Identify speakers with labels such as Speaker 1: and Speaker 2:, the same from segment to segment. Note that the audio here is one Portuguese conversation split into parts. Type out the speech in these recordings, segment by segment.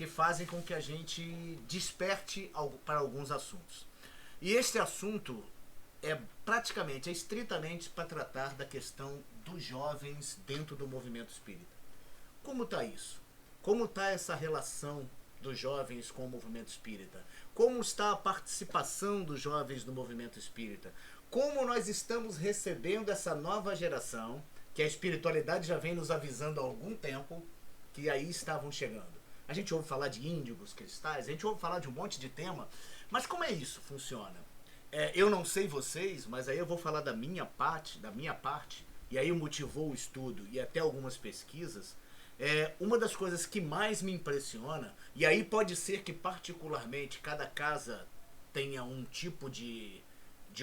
Speaker 1: que fazem com que a gente desperte para alguns assuntos. E este assunto é estritamente para tratar da questão dos jovens dentro do movimento espírita. Como está isso? Como está essa relação dos jovens com o movimento espírita? Como está a participação dos jovens no movimento espírita? Como nós estamos recebendo essa nova geração, que a espiritualidade já vem nos avisando há algum tempo, que aí estavam chegando. A gente ouve falar de índigos, cristais, a gente ouve falar de um monte de tema, mas como é isso funciona? Eu não sei vocês, mas aí eu vou falar da minha parte, e aí motivou o estudo e até algumas pesquisas. Uma das coisas que mais me impressiona, e aí pode ser que particularmente cada casa tenha um tipo de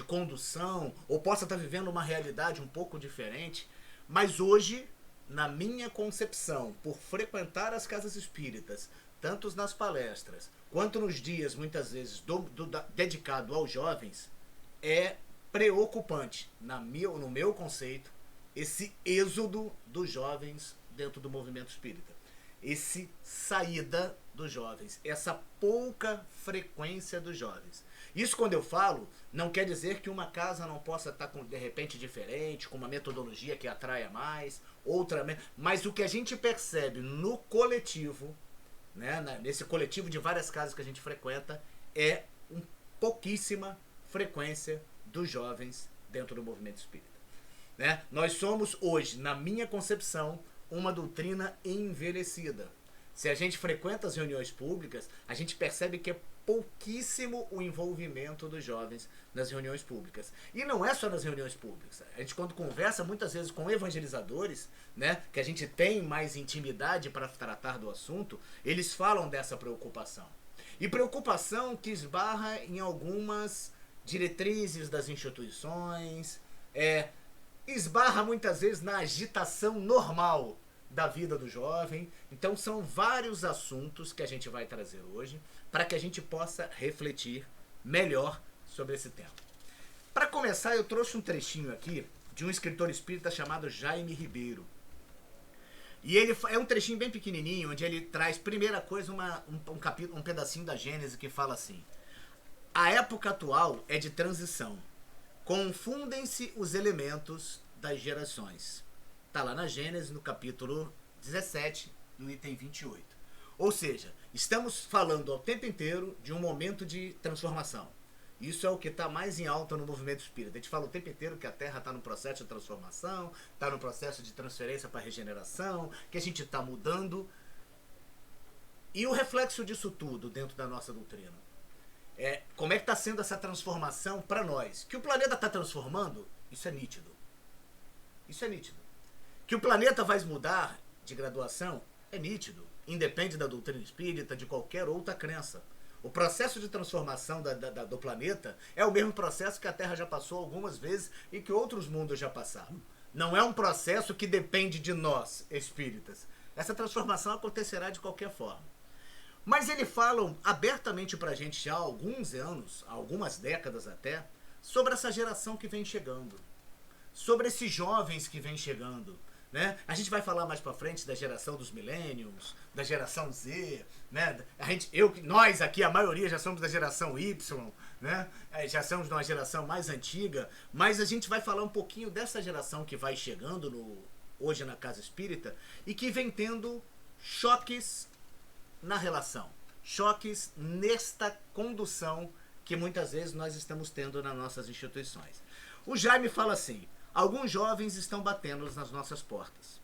Speaker 1: condução, ou possa estar vivendo uma realidade um pouco diferente, mas hoje, na minha concepção, por frequentar as casas espíritas, tanto nas palestras, quanto nos dias, muitas vezes, dedicado aos jovens, é preocupante, no meu conceito, esse êxodo dos jovens dentro do movimento espírita. Esse saída dos jovens, essa pouca frequência dos jovens. Isso, quando eu falo, não quer dizer que uma casa não possa estar de repente diferente, com uma metodologia que atraia mais, outra, mas o que a gente percebe no coletivo, né, nesse coletivo de várias casas que a gente frequenta, é pouquíssima frequência dos jovens dentro do movimento espírita. Né? Nós somos hoje, na minha concepção, uma doutrina envelhecida. Se a gente frequenta as reuniões públicas, a gente percebe que é pouquíssimo o envolvimento dos jovens nas reuniões públicas. E não é só nas reuniões públicas. A gente, quando conversa muitas vezes com evangelizadores, né, que a gente tem mais intimidade para tratar do assunto, eles falam dessa preocupação. E preocupação que esbarra em algumas diretrizes das instituições, esbarra muitas vezes na agitação normal da vida do jovem. Então são vários assuntos que a gente vai trazer hoje para que a gente possa refletir melhor sobre esse tema. Para começar, eu trouxe um trechinho aqui de um escritor espírita chamado Jaime Ribeiro. E ele é um trechinho bem pequenininho, onde ele traz, primeira coisa, um pedacinho da Gênese que fala assim: a época atual é de transição. Confundem-se os elementos das gerações. Está lá na Gênesis, no capítulo 17, no item 28. Ou seja, estamos falando ao tempo inteiro de um momento de transformação. Isso é o que está mais em alta no movimento espírita. A gente fala o tempo inteiro que a Terra está no processo de transformação, está no processo de transferência para regeneração, que a gente está mudando. E o reflexo disso tudo dentro da nossa doutrina? Como é que está sendo essa transformação para nós? Que o planeta está transformando, isso é nítido. Isso é nítido. Que o planeta vai mudar de graduação, é nítido. Independe da doutrina espírita, de qualquer outra crença. O processo de transformação do planeta é o mesmo processo que a Terra já passou algumas vezes e que outros mundos já passaram. Não é um processo que depende de nós, espíritas. Essa transformação acontecerá de qualquer forma. Mas eles falam abertamente pra gente já há alguns anos, há algumas décadas até, sobre essa geração que vem chegando. Sobre esses jovens que vêm chegando. Né? A gente vai falar mais pra frente da geração dos millennials, da geração Z, né? Nós aqui, a maioria, já somos da geração Y, né? Já somos de uma geração mais antiga, mas a gente vai falar um pouquinho dessa geração que vai chegando hoje na Casa Espírita e que vem tendo choques na relação, choques nesta condução que muitas vezes nós estamos tendo nas nossas instituições. O Jaime fala assim: alguns jovens estão batendo nas nossas portas.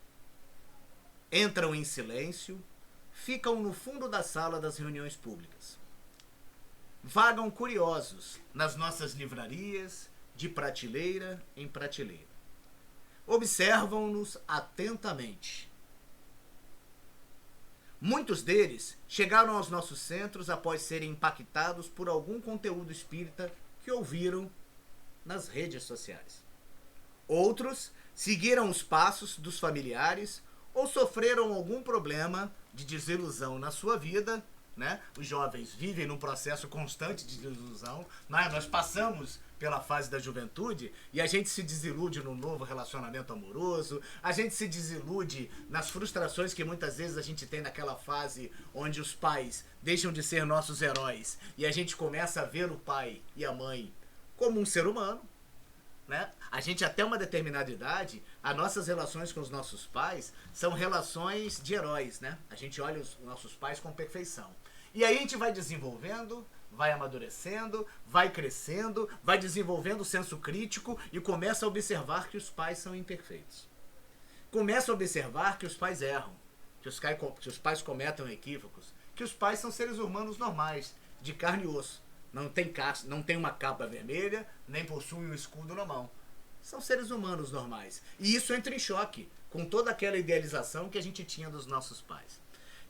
Speaker 1: Entram em silêncio, ficam no fundo da sala das reuniões públicas. Vagam curiosos nas nossas livrarias, de prateleira em prateleira. Observam-nos atentamente. Muitos deles chegaram aos nossos centros após serem impactados por algum conteúdo espírita que ouviram nas redes sociais. Outros seguiram os passos dos familiares ou sofreram algum problema de desilusão na sua vida né? Os jovens vivem num processo constante de desilusão, mas nós passamos pela fase da juventude e a gente se desilude num novo relacionamento amoroso, a gente se desilude nas frustrações que muitas vezes a gente tem naquela fase onde os pais deixam de ser nossos heróis e a gente começa a ver o pai e a mãe como um ser humano, né? A gente até uma determinada idade, as nossas relações com os nossos pais são relações de heróis, né? A gente olha os nossos pais com perfeição. E aí a gente vai desenvolvendo, vai amadurecendo, vai crescendo, vai desenvolvendo o senso crítico e começa a observar que os pais são imperfeitos. Começa a observar que os pais erram, que os pais cometem equívocos, que os pais são seres humanos normais, de carne e osso. Não tem uma capa vermelha, nem possuem um escudo na mão. São seres humanos normais. E isso entra em choque com toda aquela idealização que a gente tinha dos nossos pais.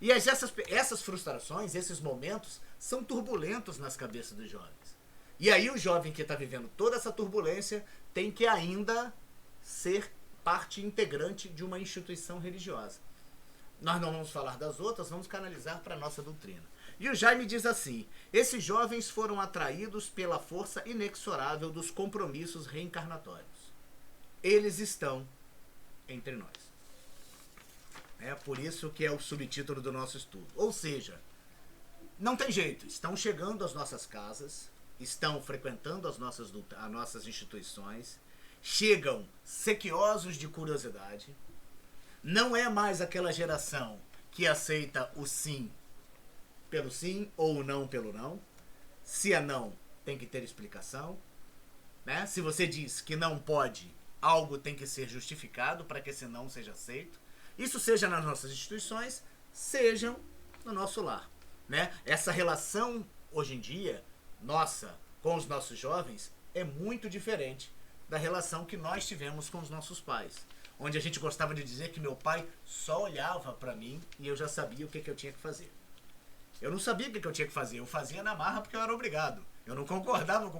Speaker 1: E essas frustrações, esses momentos, são turbulentos nas cabeças dos jovens. E aí o jovem que está vivendo toda essa turbulência tem que ainda ser parte integrante de uma instituição religiosa. Nós não vamos falar das outras, vamos canalizar para a nossa doutrina. E o Jaime diz assim: esses jovens foram atraídos pela força inexorável dos compromissos reencarnatórios. Eles estão entre nós. É por isso que é o subtítulo do nosso estudo. Ou seja, não tem jeito, estão chegando às nossas casas, estão frequentando as nossas instituições, chegam sequiosos de curiosidade, não é mais aquela geração que aceita o sim pelo sim ou o não pelo não. Se é não, tem que ter explicação, né? Se você diz que não pode, algo tem que ser justificado para que esse não seja aceito. Isso seja nas nossas instituições, sejam no nosso lar, né? Essa relação, hoje em dia, nossa, com os nossos jovens, é muito diferente da relação que nós tivemos com os nossos pais. Onde a gente gostava de dizer que meu pai só olhava para mim e eu já sabia o que eu tinha que fazer. Eu não sabia o que eu tinha que fazer, eu fazia na marra porque eu era obrigado. Eu não concordava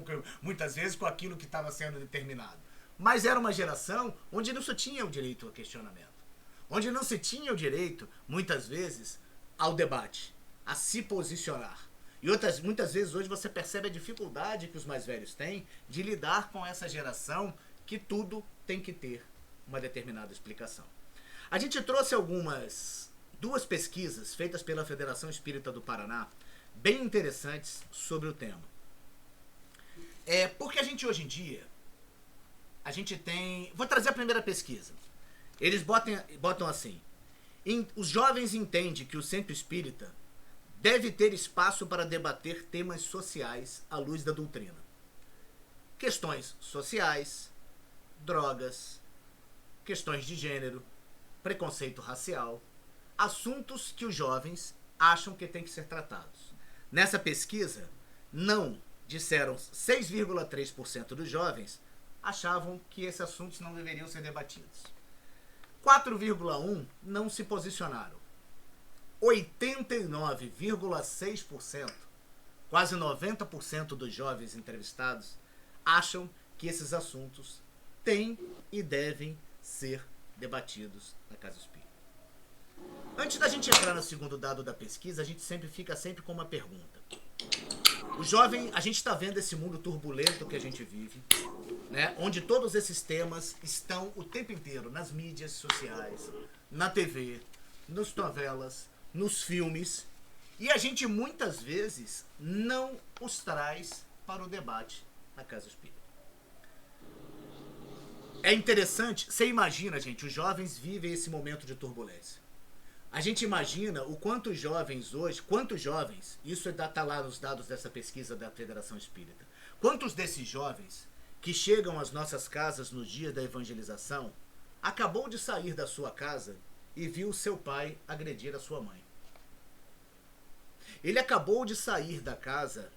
Speaker 1: muitas vezes com aquilo que estava sendo determinado. Mas era uma geração onde não se tinha o direito ao questionamento. Onde não se tinha o direito, muitas vezes, ao debate, a se posicionar. E muitas vezes hoje você percebe a dificuldade que os mais velhos têm de lidar com essa geração que tudo tem que ter uma determinada explicação. A gente trouxe duas pesquisas feitas pela Federação Espírita do Paraná, bem interessantes sobre o tema. Porque a gente hoje em dia, a gente tem... Vou trazer a primeira pesquisa. Eles botam assim: os jovens entendem que o centro espírita deve ter espaço para debater temas sociais à luz da doutrina. Questões sociais, drogas, questões de gênero, preconceito racial, assuntos que os jovens acham que têm que ser tratados. Nessa pesquisa, não disseram 6,3% dos jovens achavam que esses assuntos não deveriam ser debatidos. 4,1% não se posicionaram. 89,6%, quase 90% dos jovens entrevistados, acham que esses assuntos têm e devem ser debatidos na Casa Espírita. Antes da gente entrar no segundo dado da pesquisa, a gente fica sempre com uma pergunta. O jovem, a gente está vendo esse mundo turbulento que a gente vive, né? Onde todos esses temas estão o tempo inteiro nas mídias sociais, na TV, nas novelas, nos filmes, e a gente muitas vezes não os traz para o debate na Casa Espírita. É interessante, você imagina, gente, os jovens vivem esse momento de turbulência. A gente imagina o quantos jovens, isso está lá nos dados dessa pesquisa da Federação Espírita, quantos desses jovens que chegam às nossas casas no dia da evangelização, acabou de sair da sua casa e viu seu pai agredir a sua mãe. Ele acabou de sair da casa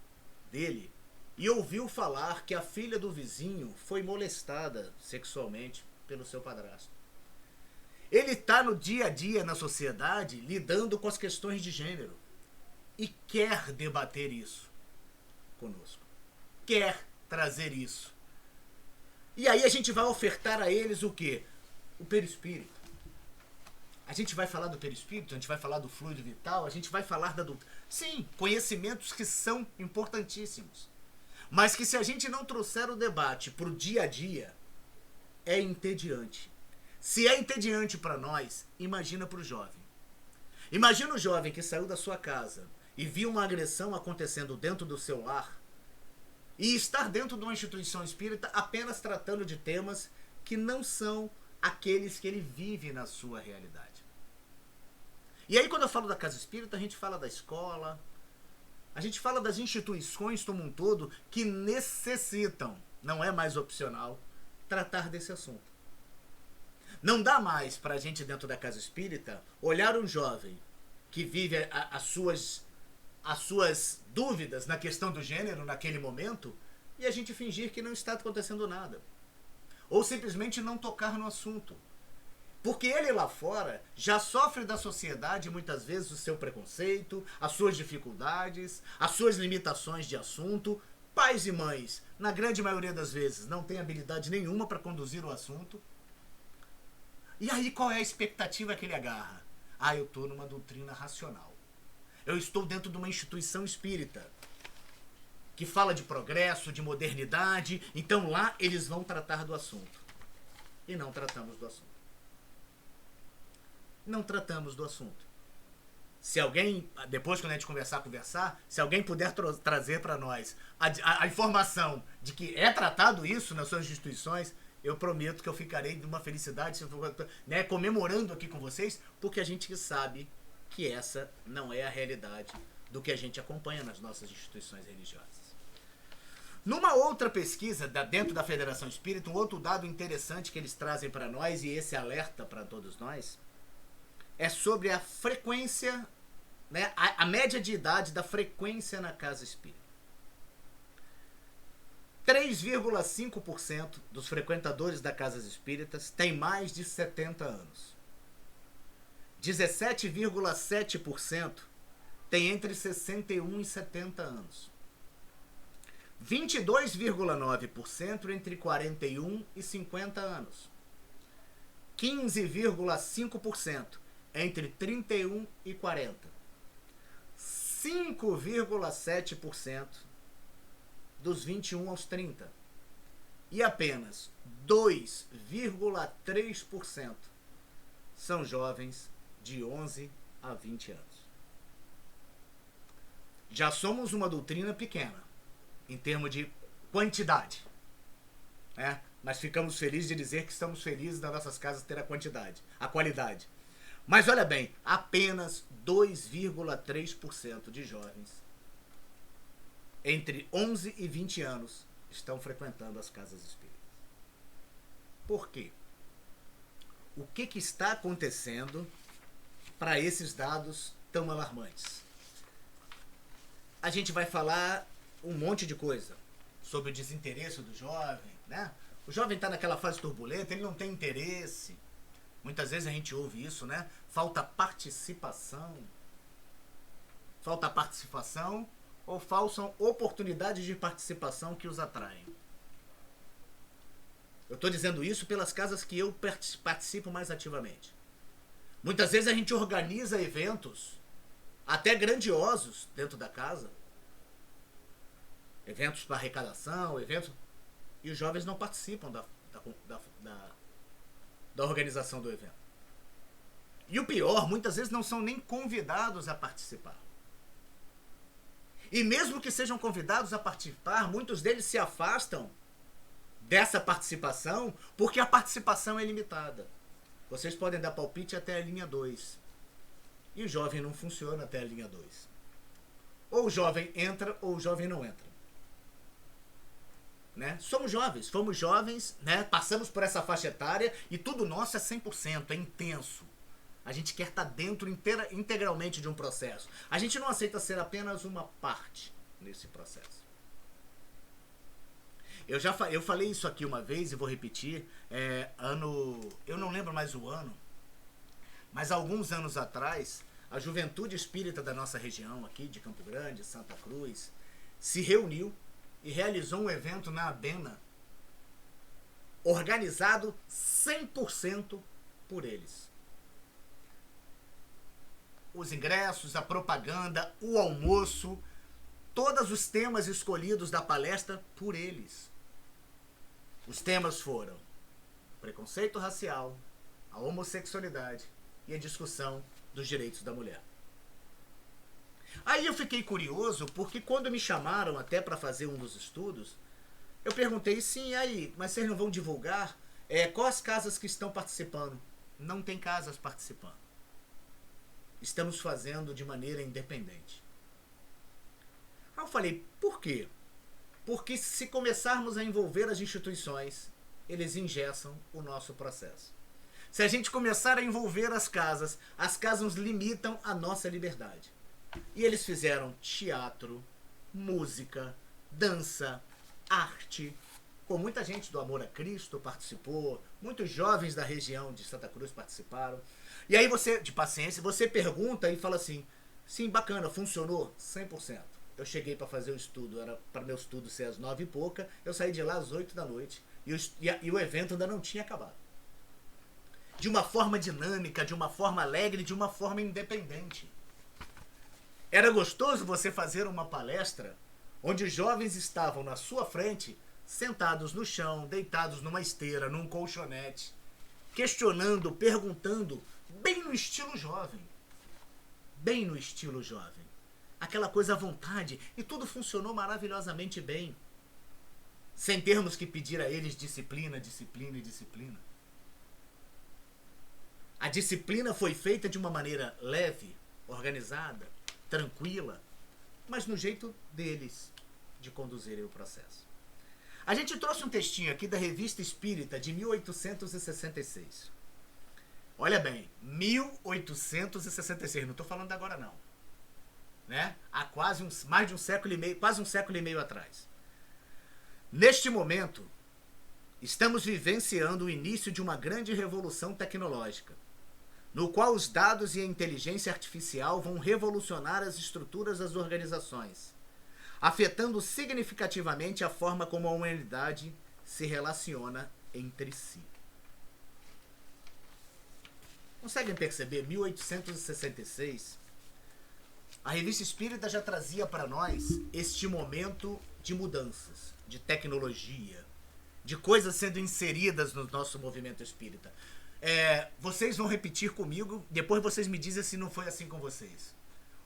Speaker 1: dele e ouviu falar que a filha do vizinho foi molestada sexualmente pelo seu padrasto. Ele está no dia a dia na sociedade lidando com as questões de gênero e quer debater isso conosco. Quer trazer isso. E aí a gente vai ofertar a eles o quê? O perispírito. A gente vai falar do perispírito, a gente vai falar do fluido vital, a gente vai falar da doutrina. Sim, conhecimentos que são importantíssimos. Mas que se a gente não trouxer o debate para o dia a dia, é entediante. Se é entediante para nós, imagina para o jovem. Imagina o jovem que saiu da sua casa e viu uma agressão acontecendo dentro do seu lar e estar dentro de uma instituição espírita apenas tratando de temas que não são aqueles que ele vive na sua realidade. E aí quando eu falo da casa espírita, a gente fala da escola, a gente fala das instituições como um todo que necessitam, não é mais opcional, tratar desse assunto. Não dá mais para a gente dentro da casa espírita olhar um jovem que vive as suas dúvidas na questão do gênero naquele momento e a gente fingir que não está acontecendo nada. Ou simplesmente não tocar no assunto. Porque ele lá fora já sofre da sociedade muitas vezes o seu preconceito, as suas dificuldades, as suas limitações de assunto. Pais e mães, na grande maioria das vezes, não têm habilidade nenhuma para conduzir o assunto. E aí qual é a expectativa que ele agarra? Ah, eu estou numa doutrina racional. Eu estou dentro de uma instituição espírita que fala de progresso, de modernidade, então lá eles vão tratar do assunto. E não tratamos do assunto. Não tratamos do assunto. Se alguém, depois quando a gente conversar, se alguém puder trazer para nós a informação de que é tratado isso nas suas instituições, eu prometo que eu ficarei de uma felicidade, né, comemorando aqui com vocês, porque a gente sabe que essa não é a realidade do que a gente acompanha nas nossas instituições religiosas. Numa outra pesquisa dentro da Federação Espírita, um outro dado interessante que eles trazem para nós, e esse alerta para todos nós, é sobre a frequência, né, a média de idade da frequência na casa espírita. 3,5% dos frequentadores das casas espíritas têm mais de 70 anos. 17,7% têm entre 61 e 70 anos. 22,9% entre 41 e 50 anos. 15,5% entre 31 e 40. 5,7% dos 21 aos 30. E apenas 2,3% são jovens de 11 a 20 anos. Já somos uma doutrina pequena, em termos de quantidade, né? Mas ficamos felizes de dizer que estamos felizes das nossas casas ter a qualidade. Mas olha bem, apenas 2,3% de jovens entre 11 e 20 anos estão frequentando as casas espíritas. Por quê? O que está acontecendo para esses dados tão alarmantes? A gente vai falar um monte de coisa sobre o desinteresse do jovem, né? O jovem está naquela fase turbulenta, ele não tem interesse. Muitas vezes a gente ouve isso, né? Falta participação. Falta participação ou falsam oportunidades de participação que os atraem. Eu estou dizendo isso pelas casas que eu participo mais ativamente. Muitas vezes a gente organiza eventos, até grandiosos, dentro da casa. Eventos para arrecadação, eventos... E os jovens não participam da organização do evento. E o pior, muitas vezes não são nem convidados a participar. E mesmo que sejam convidados a participar, muitos deles se afastam dessa participação porque a participação é limitada. Vocês podem dar palpite até a linha 2. E o jovem não funciona até a linha 2. Ou o jovem entra ou o jovem não entra. Né? Somos jovens, fomos jovens, né? Passamos por essa faixa etária e tudo nosso é 100%, é intenso. A gente quer estar dentro integralmente de um processo. A gente não aceita ser apenas uma parte nesse processo. Eu falei isso aqui uma vez e vou repetir. Eu não lembro mais o ano, mas alguns anos atrás, a juventude espírita da nossa região aqui, de Campo Grande, Santa Cruz, se reuniu e realizou um evento na Abena, organizado 100% por eles. os ingressos, a propaganda, o almoço, todos os temas escolhidos da palestra por eles. Os temas foram preconceito racial, a homossexualidade e a discussão dos direitos da mulher. Aí eu fiquei curioso, porque quando me chamaram até para fazer um dos estudos, eu perguntei, sim, aí, mas vocês não vão divulgar? Quais casas que estão participando? Não tem casas participando. Estamos fazendo de maneira independente. Aí eu falei, por quê? Porque se começarmos a envolver as instituições, eles engessam o nosso processo. Se a gente começar a envolver as casas nos limitam a nossa liberdade. E eles fizeram teatro, música, dança, arte. Com muita gente do Amor a Cristo participou, muitos jovens da região de Santa Cruz participaram. E aí você, de paciência, você pergunta e fala assim, sim, bacana, funcionou 100%. Eu cheguei para fazer o estudo, era para meu estudo ser às 9 e pouca, eu saí de lá às 8 da noite e o evento ainda não tinha acabado. De uma forma dinâmica, de uma forma alegre, de uma forma independente. Era gostoso você fazer uma palestra onde os jovens estavam na sua frente, sentados no chão, deitados numa esteira, num colchonete, questionando, perguntando, bem no estilo jovem. Bem no estilo jovem. Aquela coisa à vontade, e tudo funcionou maravilhosamente bem. Sem termos que pedir a eles disciplina, disciplina e disciplina. A disciplina foi feita de uma maneira leve, organizada, tranquila, mas no jeito deles de conduzirem o processo. A gente trouxe um textinho aqui da Revista Espírita de 1866. Olha bem, 1866, não estou falando agora não. Né? Há quase mais de um século e meio, quase um século e meio atrás. Neste momento, estamos vivenciando o início de uma grande revolução tecnológica, no qual os dados e a inteligência artificial vão revolucionar as estruturas das organizações, afetando significativamente a forma como a humanidade se relaciona entre si. Conseguem perceber? 1866, a Revista Espírita já trazia para nós este momento de mudanças, de tecnologia, de coisas sendo inseridas no nosso movimento espírita. Vocês vão repetir comigo, depois vocês me dizem se não foi assim com vocês.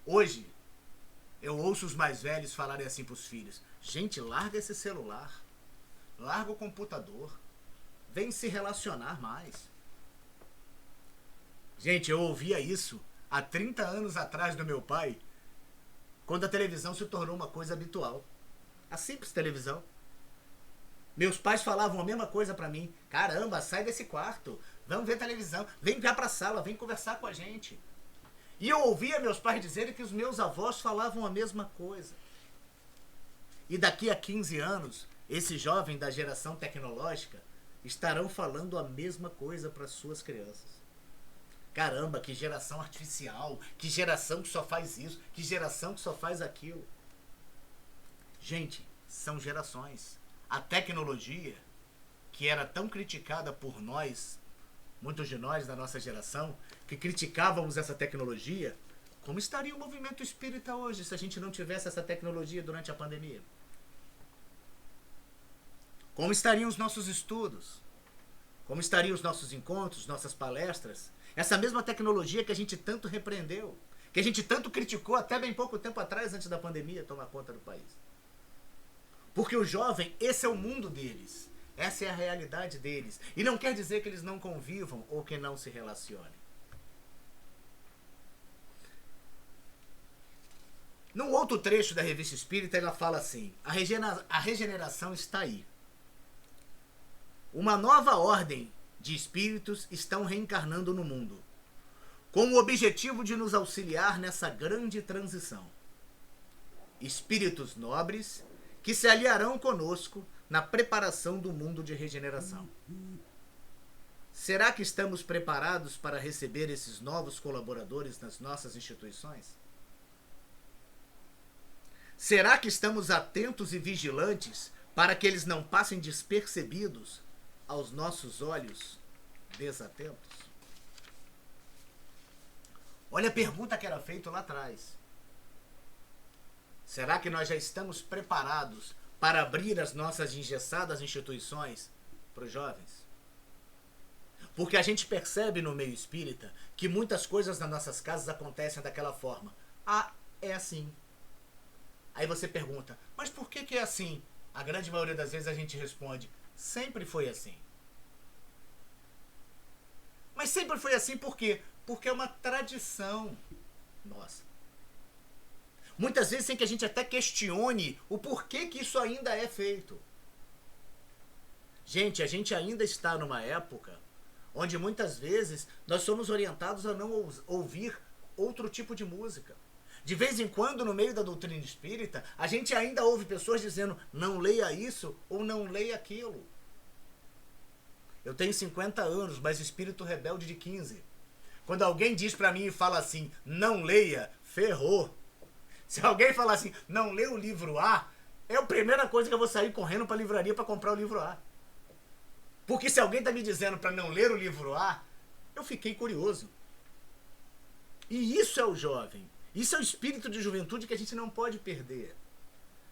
Speaker 1: Hoje, eu ouço os mais velhos falarem assim para os filhos, gente, larga esse celular, larga o computador, vem se relacionar mais. Gente, eu ouvia isso há 30 anos atrás do meu pai, quando a televisão se tornou uma coisa habitual. A simples televisão. Meus pais falavam a mesma coisa pra mim. Caramba, sai desse quarto, vamos ver televisão, vem cá pra sala, vem conversar com a gente. E eu ouvia meus pais dizerem que os meus avós falavam a mesma coisa. E daqui a 15 anos, esses jovens da geração tecnológica estarão falando a mesma coisa para suas crianças. Caramba, que geração artificial, que geração que só faz isso, que geração que só faz aquilo. Gente, são gerações. A tecnologia, que era tão criticada por nós, muitos de nós da nossa geração, que criticávamos essa tecnologia, como estaria o movimento espírita hoje se a gente não tivesse essa tecnologia durante a pandemia? Como estariam os nossos estudos? Como estariam os nossos encontros, nossas palestras? Essa mesma tecnologia que a gente tanto repreendeu, que a gente tanto criticou até bem pouco tempo atrás, antes da pandemia tomar conta do país. Porque o jovem, esse é o mundo deles. Essa é a realidade deles. E não quer dizer que eles não convivam ou que não se relacionem. Num outro trecho da Revista Espírita, ela fala assim, a regeneração está aí. Uma nova ordem de espíritos estão reencarnando no mundo, com o objetivo de nos auxiliar nessa grande transição. Espíritos nobres que se aliarão conosco na preparação do mundo de regeneração. Será que estamos preparados para receber esses novos colaboradores nas nossas instituições? Será que estamos atentos e vigilantes para que eles não passem despercebidos aos nossos olhos desatentos? Olha a pergunta que era feita lá atrás. Será que nós já estamos preparados para abrir as nossas engessadas instituições para os jovens? Porque a gente percebe no meio espírita que muitas coisas nas nossas casas acontecem daquela forma. Ah, é assim. Aí você pergunta, mas por que é assim? A grande maioria das vezes a gente responde, sempre foi assim. Mas sempre foi assim por quê? Porque é uma tradição nossa. Muitas vezes sem que a gente até questione o porquê que isso ainda é feito. Gente, a gente ainda está numa época onde muitas vezes nós somos orientados a não ouvir outro tipo de música. De vez em quando, no meio da doutrina espírita, a gente ainda ouve pessoas dizendo não leia isso ou não leia aquilo. Eu tenho 50 anos, mas espírito rebelde de 15. Quando alguém diz pra mim e fala assim, não leia, ferrou. Se alguém falar assim, não lê o livro A, é a primeira coisa que eu vou sair correndo pra livraria pra comprar o livro A. Porque se alguém tá me dizendo pra não ler o livro A, eu fiquei curioso. E isso é o jovem. Isso é o espírito de juventude que a gente não pode perder.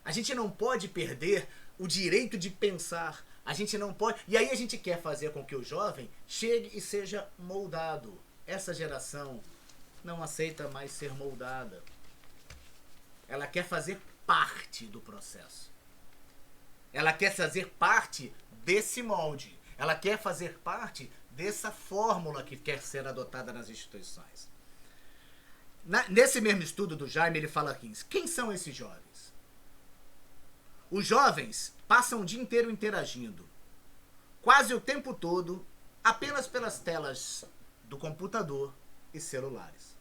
Speaker 1: A gente não pode perder o direito de pensar. A gente não pode... E aí a gente quer fazer com que o jovem chegue e seja moldado. Essa geração não aceita mais ser moldada. Ela quer fazer parte do processo. Ela quer fazer parte desse molde. Ela quer fazer parte dessa fórmula que quer ser adotada nas instituições. Nesse mesmo estudo do Jaime, ele fala aqui, quem são esses jovens? Os jovens passam o dia inteiro interagindo, quase o tempo todo, apenas pelas telas do computador e celulares.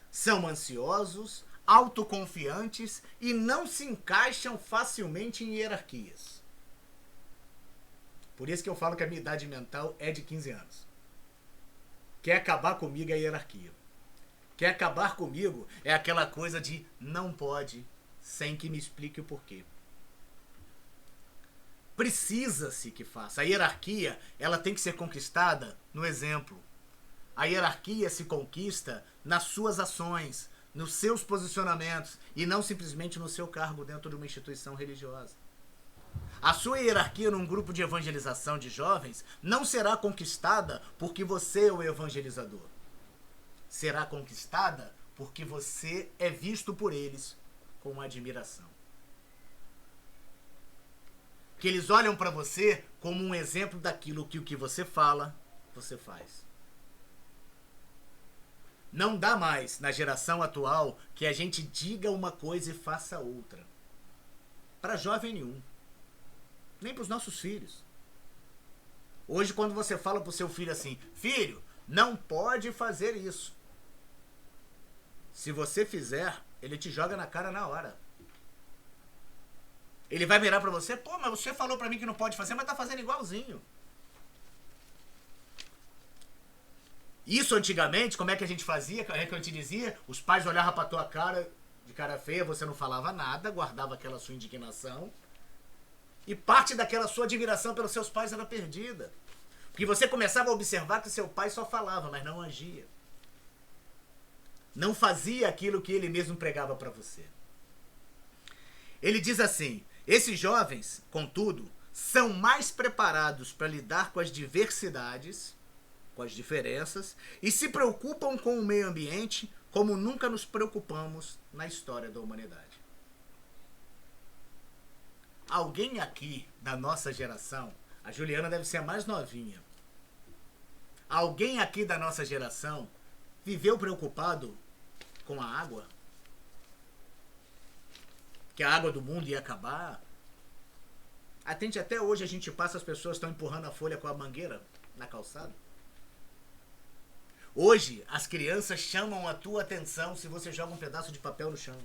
Speaker 1: São ansiosos, autoconfiantes e não se encaixam facilmente em hierarquias. Por isso que eu falo que a minha idade mental é de 15 anos. Quer acabar comigo é a hierarquia. Quer acabar comigo é aquela coisa de não pode, sem que me explique o porquê. Precisa-se que faça. A hierarquia, ela tem que ser conquistada no exemplo. A hierarquia se conquista nas suas ações, nos seus posicionamentos e não simplesmente no seu cargo dentro de uma instituição religiosa. A sua hierarquia num grupo de evangelização de jovens não será conquistada porque você é o evangelizador. Será conquistada porque você é visto por eles com admiração. Que eles olham para você como um exemplo daquilo que o que você fala, você faz. Não dá mais, na geração atual, que a gente diga uma coisa e faça outra. Para jovem nenhum. Nem para os nossos filhos. Hoje, quando você fala para o seu filho assim, filho, não pode fazer isso. Se você fizer, ele te joga na cara na hora. Ele vai virar para você, pô, mas você falou para mim que não pode fazer, mas tá fazendo igualzinho. Isso antigamente, como é que a gente fazia? Como é que eu te dizia? Os pais olhavam pra tua cara de cara feia, você não falava nada, guardava aquela sua indignação. E parte daquela sua admiração pelos seus pais era perdida. Porque você começava a observar que seu pai só falava, mas não agia. Não fazia aquilo que ele mesmo pregava para você. Ele diz assim, esses jovens, contudo, são mais preparados para lidar com as diversidades, com as diferenças, e se preocupam com o meio ambiente como nunca nos preocupamos na história da humanidade. Alguém aqui da nossa geração, a Juliana deve ser a mais novinha, alguém aqui da nossa geração viveu preocupado com a água? Que a água do mundo ia acabar? Atende, até hoje a gente passa, as pessoas estão empurrando a folha com a mangueira na calçada. Hoje, as crianças chamam a tua atenção se você joga um pedaço de papel no chão.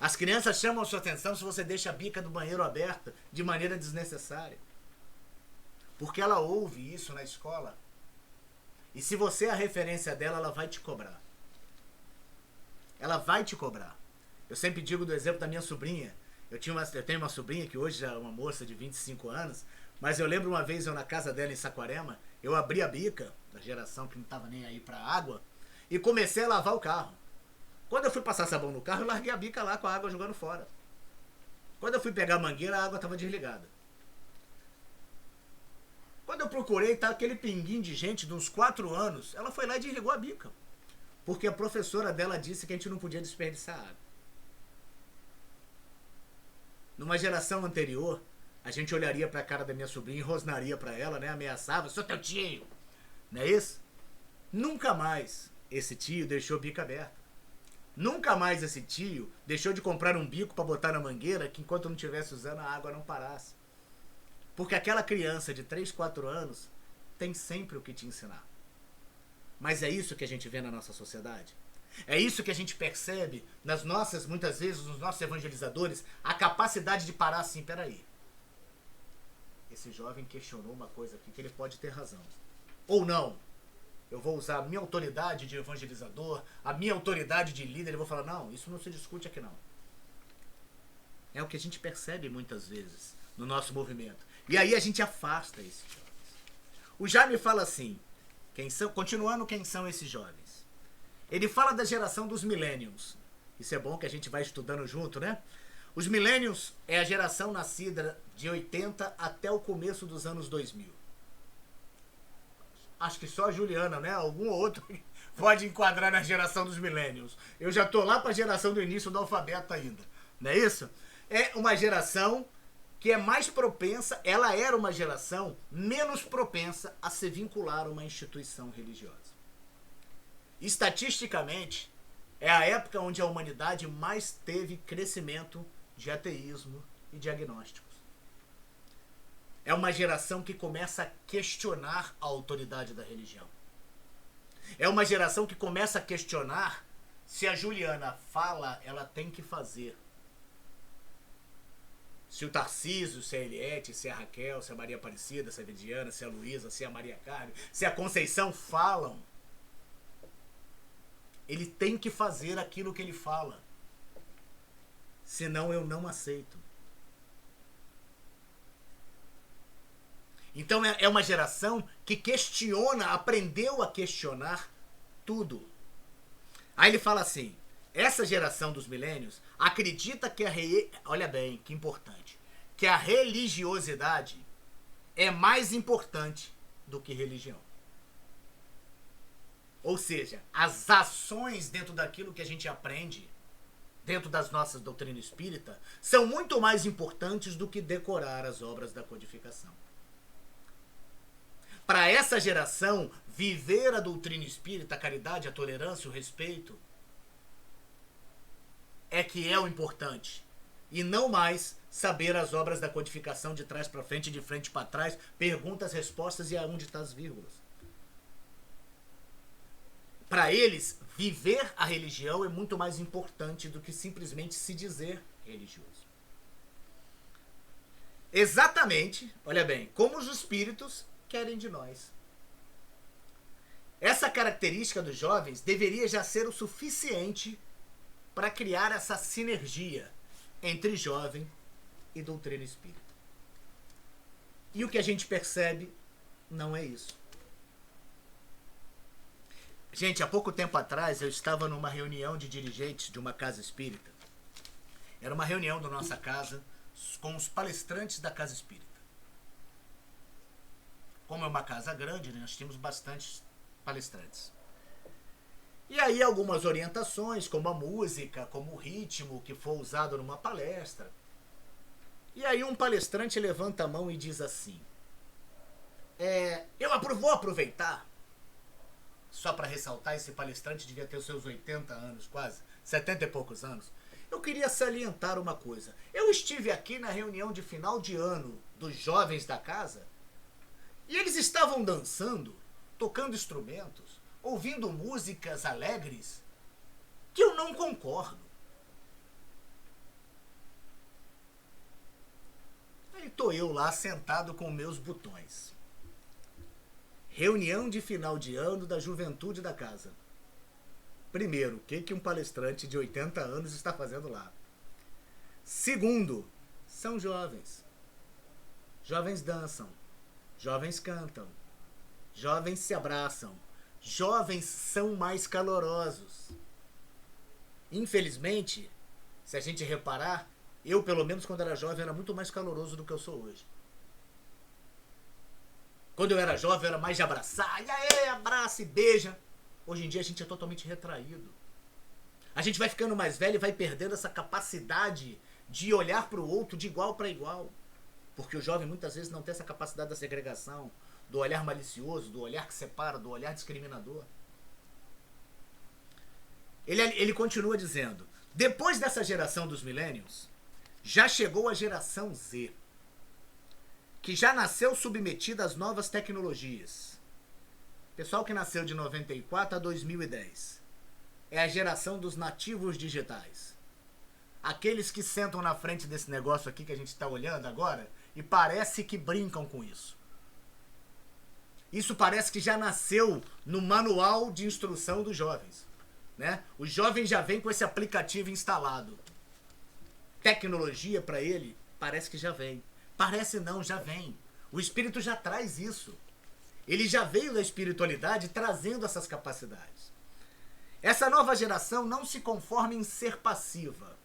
Speaker 1: As crianças chamam a sua atenção se você deixa a bica do banheiro aberta de maneira desnecessária. Porque ela ouve isso na escola. E se você é a referência dela, ela vai te cobrar. Ela vai te cobrar. Eu sempre digo do exemplo da minha sobrinha. Eu tenho uma sobrinha que hoje já é uma moça de 25 anos, mas eu lembro uma vez eu na casa dela em Saquarema, eu abri a bica, da geração que não estava nem aí pra água, e comecei a lavar o carro. Quando eu fui passar sabão no carro, eu larguei a bica lá com a água jogando fora. Quando eu fui pegar a mangueira, a água estava desligada. Quando eu procurei, tá aquele pinguinho de gente de uns 4 anos, ela foi lá e desligou a bica. Porque a professora dela disse que a gente não podia desperdiçar água. Numa geração anterior, a gente olharia para a cara da minha sobrinha e rosnaria para ela, né? Ameaçava, sou teu tio. Não é isso? Nunca mais esse tio deixou a bica aberta. Nunca mais esse tio deixou de comprar um bico para botar na mangueira que enquanto não estivesse usando a água não parasse. Porque aquela criança de 3, 4 anos tem sempre o que te ensinar. Mas é isso que a gente vê na nossa sociedade? É isso que a gente percebe nas nossas, muitas vezes, nos nossos evangelizadores, a capacidade de parar assim, peraí. Esse jovem questionou uma coisa aqui que ele pode ter razão. Ou não. Eu vou usar a minha autoridade de evangelizador, a minha autoridade de líder, e vou falar, não, isso não se discute aqui não. É o que a gente percebe muitas vezes no nosso movimento. E aí a gente afasta esses jovens. O Jaime fala assim, continuando quem são esses jovens. Ele fala da geração dos millennials. Isso é bom que a gente vai estudando junto, né? Os millennials é a geração nascida de 80 até o começo dos anos 2000. Acho que só a Juliana, né? Algum outro pode enquadrar na geração dos millennials. Eu já tô lá para a geração do início do alfabeto ainda. Não é isso? É uma geração que é mais propensa, ela era uma geração menos propensa a se vincular a uma instituição religiosa. Estatisticamente, é a época onde a humanidade mais teve crescimento de ateísmo e de agnósticos. É uma geração que começa a questionar a autoridade da religião. É uma geração que começa a questionar se a Juliana fala, ela tem que fazer. Se o Tarcísio, se a Eliette, se a Raquel, se a Maria Aparecida, se a Vidiana, se a Luísa, se a Maria Carmen, se a Conceição falam, ele tem que fazer aquilo que ele fala. Senão eu não aceito. Então é uma geração que questiona, aprendeu a questionar tudo. Aí ele fala assim, essa geração dos milênios acredita que olha bem, que importante, que a religiosidade é mais importante do que religião. Ou seja, as ações dentro daquilo que a gente aprende, dentro das nossas doutrinas espíritas, são muito mais importantes do que decorar as obras da codificação. Para essa geração, viver a doutrina espírita, a caridade, a tolerância, o respeito, é que é o importante. E não mais saber as obras da codificação de trás para frente, de frente para trás, perguntas, respostas e aonde estão as vírgulas. Para eles, viver a religião é muito mais importante do que simplesmente se dizer religioso. Exatamente, olha bem, como os espíritos querem de nós. Essa característica dos jovens deveria já ser o suficiente para criar essa sinergia entre jovem e doutrina espírita. E o que a gente percebe não é isso. Gente, há pouco tempo atrás eu estava numa reunião de dirigentes de uma casa espírita. Era uma reunião da nossa casa com os palestrantes da casa espírita. Como é uma casa grande, nós tínhamos bastantes palestrantes. E aí algumas orientações, como a música, como o ritmo que for usado numa palestra. E aí um palestrante levanta a mão e diz assim, vou aproveitar, só para ressaltar, esse palestrante devia ter os seus 80 anos, quase, 70 e poucos anos. Eu queria salientar uma coisa. Eu estive aqui na reunião de final de ano dos jovens da casa, e eles estavam dançando, tocando instrumentos, ouvindo músicas alegres, que eu não concordo. Aí estou eu lá sentado com meus botões. Reunião de final de ano da juventude da casa. Primeiro, o que um palestrante de 80 anos está fazendo lá? Segundo, são jovens. Jovens dançam. Jovens cantam, jovens se abraçam, Jovens são mais calorosos. Infelizmente, se a gente reparar, eu, pelo menos quando era jovem, era muito mais caloroso do que eu sou hoje. Quando eu era jovem, eu era mais de abraçar. E aí, abraça e beija. Hoje em dia, a gente é totalmente retraído. A gente vai ficando mais velho e vai perdendo essa capacidade de olhar para o outro de igual para igual. Porque o jovem, muitas vezes, não tem essa capacidade da segregação, do olhar malicioso, do olhar que separa, do olhar discriminador. Ele continua dizendo, depois dessa geração dos millennials, já chegou a geração Z, que já nasceu submetida às novas tecnologias. Pessoal que nasceu de 94 a 2010. É a geração dos nativos digitais. Aqueles que sentam na frente desse negócio aqui que a gente está olhando agora e parece que brincam com isso. Isso parece que já nasceu no manual de instrução dos jovens. Né? Os jovens já vêm com esse aplicativo instalado. Tecnologia para ele parece que já vem. Parece não, já vem. O espírito já traz isso. Ele já veio da espiritualidade trazendo essas capacidades. Essa nova geração não se conforma em ser passiva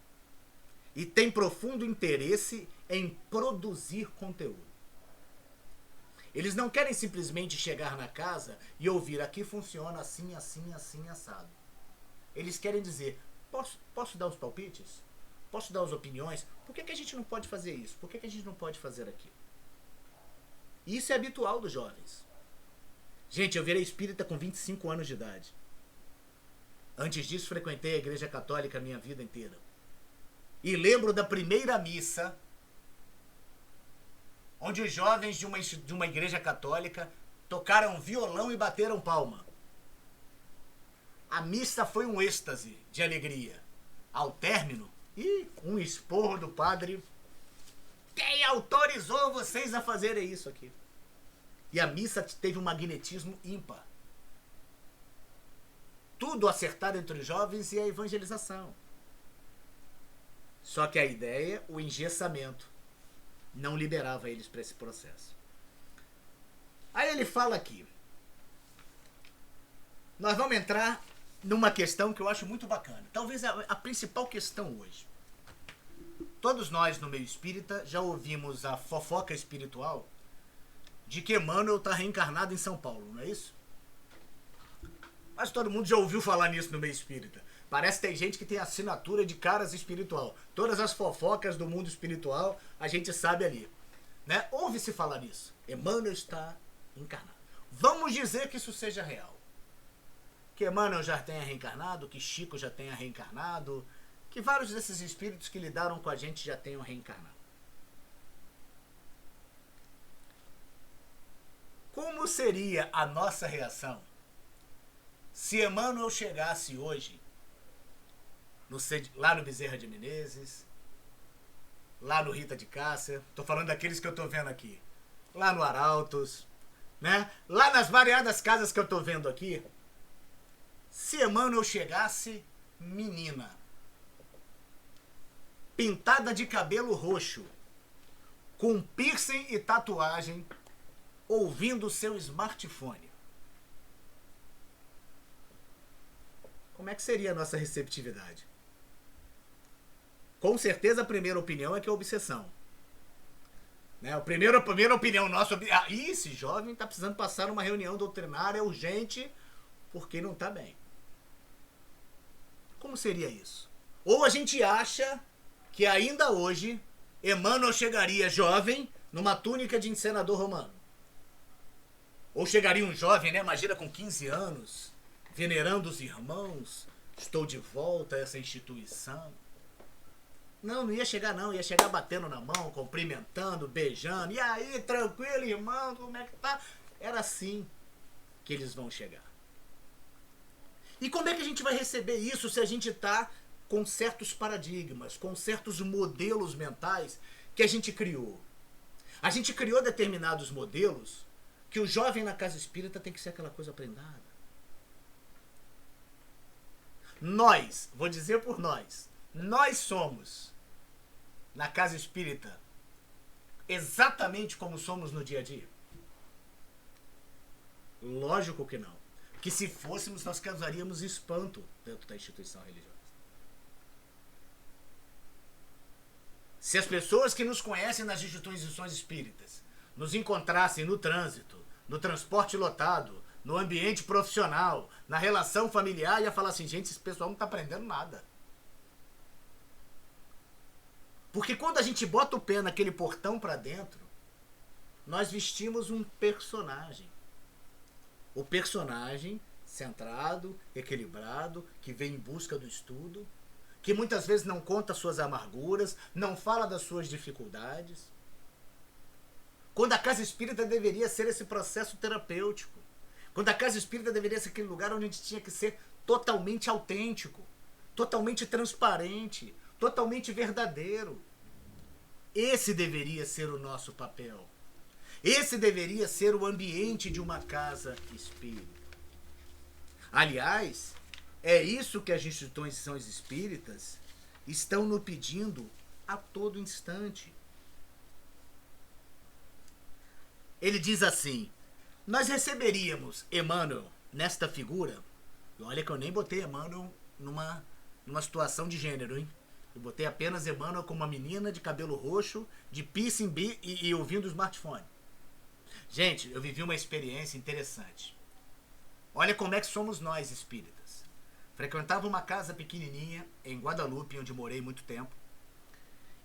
Speaker 1: e tem profundo interesse em produzir conteúdo. Eles não querem simplesmente chegar na casa e ouvir aqui funciona assim, assim, assim, assado. Eles querem dizer, posso dar os palpites? Posso dar as opiniões? Por que a gente não pode fazer isso? Por que a gente não pode fazer aquilo? Isso é habitual dos jovens. Gente, eu virei espírita com 25 anos de idade. Antes disso, frequentei a igreja católica a minha vida inteira. E lembro da primeira missa, onde os jovens de uma igreja católica tocaram violão e bateram palma. A missa foi um êxtase de alegria. Ao término, um esporro do padre. Quem autorizou vocês a fazerem isso aqui? E a missa teve um magnetismo ímpar. Tudo acertado entre os jovens e a evangelização. Só que a ideia, o engessamento, não liberava eles para esse processo. Aí ele fala aqui. Nós vamos entrar numa questão que eu acho muito bacana. Talvez a principal questão hoje. Todos nós no meio espírita já ouvimos a fofoca espiritual de que Emmanuel está reencarnado em São Paulo, não é isso? Mas todo mundo já ouviu falar nisso no meio espírita. Parece que tem gente que tem assinatura de caras espiritual. Todas as fofocas do mundo espiritual a gente sabe ali. Né? Ouve-se falar nisso. Emmanuel está encarnado. Vamos dizer que isso seja real. Que Emmanuel já tenha reencarnado, que Chico já tenha reencarnado, que vários desses espíritos que lidaram com a gente já tenham reencarnado. Como seria a nossa reação se Emmanuel chegasse hoje lá no Bezerra de Menezes, lá no Rita de Cássia, tô falando daqueles que eu tô vendo aqui, lá no Arautos, né? Lá nas variadas casas que eu tô vendo aqui, se Emmanuel chegasse menina, pintada de cabelo roxo, com piercing e tatuagem, ouvindo seu smartphone. Como é que seria a nossa receptividade? Com certeza a primeira opinião é que é obsessão. Né? A primeira opinião nossa... esse jovem está precisando passar uma reunião doutrinária urgente porque não está bem. Como seria isso? Ou a gente acha que ainda hoje Emmanuel chegaria jovem numa túnica de encenador romano. Ou chegaria um jovem, né? Imagina com 15 anos, venerando os irmãos, estou de volta a essa instituição. Não ia chegar não, ia chegar batendo na mão, cumprimentando, beijando. E aí, tranquilo, irmão, como é que tá? Era assim que eles vão chegar. E como é que a gente vai receber isso se a gente tá com certos paradigmas, com certos modelos mentais que a gente criou? A gente criou determinados modelos que o jovem na casa espírita tem que ser aquela coisa prendada. Nós, vou dizer por nós somos, na casa espírita, exatamente como somos no dia a dia? Lógico que não. que se fôssemos nós causaríamos espanto dentro da instituição religiosa. Se as pessoas que nos conhecem nas instituições espíritas nos encontrassem no trânsito, no transporte lotado, no ambiente profissional, na relação familiar, ia falar assim, gente, esse pessoal não está aprendendo nada. Porque quando a gente bota o pé naquele portão para dentro, nós vestimos um personagem. O personagem centrado, equilibrado, que vem em busca do estudo, que muitas vezes não conta suas amarguras, não fala das suas dificuldades. Quando a casa espírita deveria ser esse processo terapêutico. Quando a casa espírita deveria ser aquele lugar onde a gente tinha que ser totalmente autêntico, totalmente transparente, totalmente verdadeiro. Esse deveria ser o nosso papel. Esse deveria ser o ambiente de uma casa espírita. Aliás, é isso que as instituições espíritas estão nos pedindo a todo instante. Ele diz assim, nós receberíamos Emmanuel nesta figura, e olha que eu nem botei Emmanuel numa situação de gênero, hein? Eu botei apenas Emmanuel como uma menina de cabelo roxo, de piercing e ouvindo o smartphone. Gente, eu vivi uma experiência interessante. Olha como é que somos nós espíritas. Frequentava uma casa pequenininha em Guadalupe, onde morei muito tempo.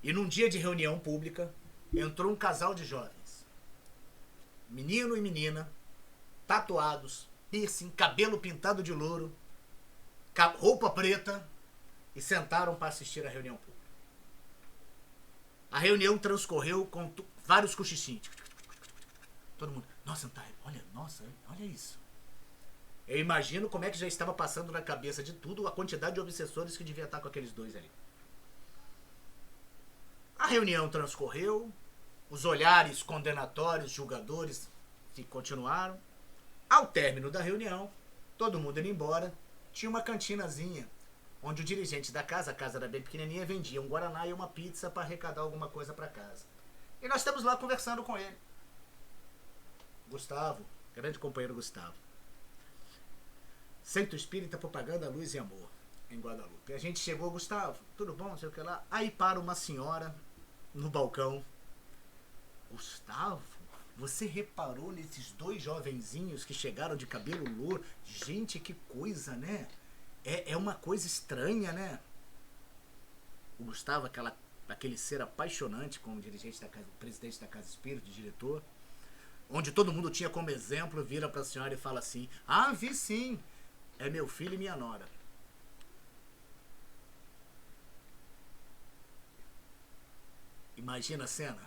Speaker 1: E num dia de reunião pública, entrou um casal de jovens. Menino e menina, tatuados, piercing, cabelo pintado de louro, roupa preta, e sentaram para assistir a reunião pública. A reunião transcorreu com vários cochichinhos. Todo mundo, nossa, olha isso. Eu imagino como é que já estava passando na cabeça de tudo a quantidade de obsessores que devia estar com aqueles dois ali. A reunião transcorreu, os olhares condenatórios, julgadores, que continuaram. Ao término da reunião, todo mundo indo embora, tinha uma cantinazinha, onde o dirigente da casa, a casa era bem pequenininha, vendia um guaraná e uma pizza para arrecadar alguma coisa para casa. E nós estamos lá conversando com ele. Gustavo, grande companheiro Gustavo. Centro Espírita Propaganda, Luz e Amor, em Guadalupe. A gente chegou, Gustavo, tudo bom, não sei o que lá. Aí para uma senhora no balcão. Gustavo, você reparou nesses dois jovenzinhos que chegaram de cabelo louro? Gente, que coisa, né? É uma coisa estranha, né? O Gustavo, aquele ser apaixonante com o dirigente da casa, o presidente da Casa Espírita, o diretor, onde todo mundo tinha como exemplo, vira para a senhora e fala assim, ah, vi sim, é meu filho e minha nora. Imagina a cena.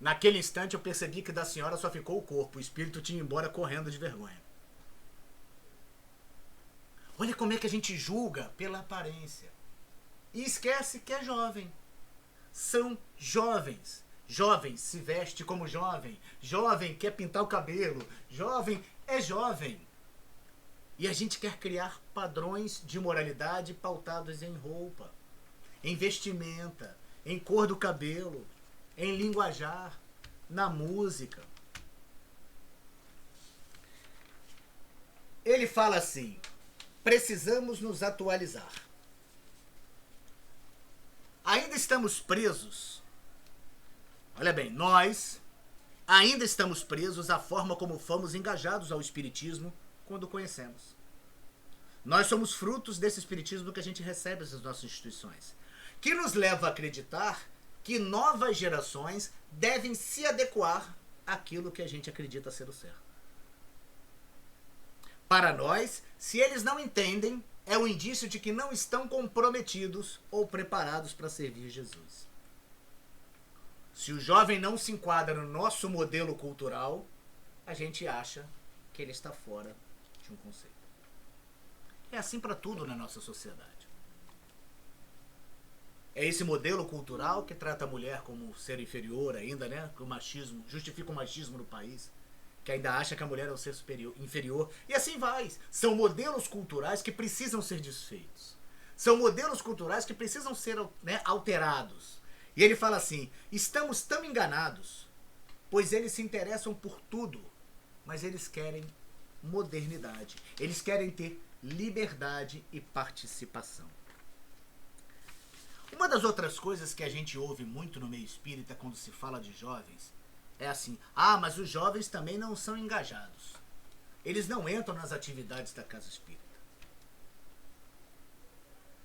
Speaker 1: Naquele instante eu percebi que da senhora só ficou o corpo, o espírito tinha ido embora correndo de vergonha. Olha como é que a gente julga pela aparência. E esquece que é jovem. São jovens. Jovem se veste como jovem. Jovem quer pintar o cabelo. Jovem é jovem. E a gente quer criar padrões de moralidade pautados em roupa, em vestimenta, em cor do cabelo, em linguajar, na música. Ele fala assim, precisamos nos atualizar. Ainda estamos presos, olha bem, nós ainda estamos presos à forma como fomos engajados ao espiritismo quando o conhecemos. Nós somos frutos desse espiritismo que a gente recebe das nossas instituições, que nos leva a acreditar que novas gerações devem se adequar àquilo que a gente acredita ser o certo. Para nós, se eles não entendem, é um indício de que não estão comprometidos ou preparados para servir Jesus. Se o jovem não se enquadra no nosso modelo cultural, a gente acha que ele está fora de um conceito. É assim para tudo na nossa sociedade. É esse modelo cultural que trata a mulher como ser inferior ainda, né? O machismo, justifica o machismo no país, que ainda acha que a mulher é um ser inferior. E assim vai. São modelos culturais que precisam ser desfeitos. São modelos culturais que precisam ser, né, alterados. E ele fala assim, estamos tão enganados, pois eles se interessam por tudo, mas eles querem modernidade. Eles querem ter liberdade e participação. Uma das outras coisas que a gente ouve muito no meio espírita quando se fala de jovens é assim: ah, mas os jovens também não são engajados. Eles não entram nas atividades da casa espírita.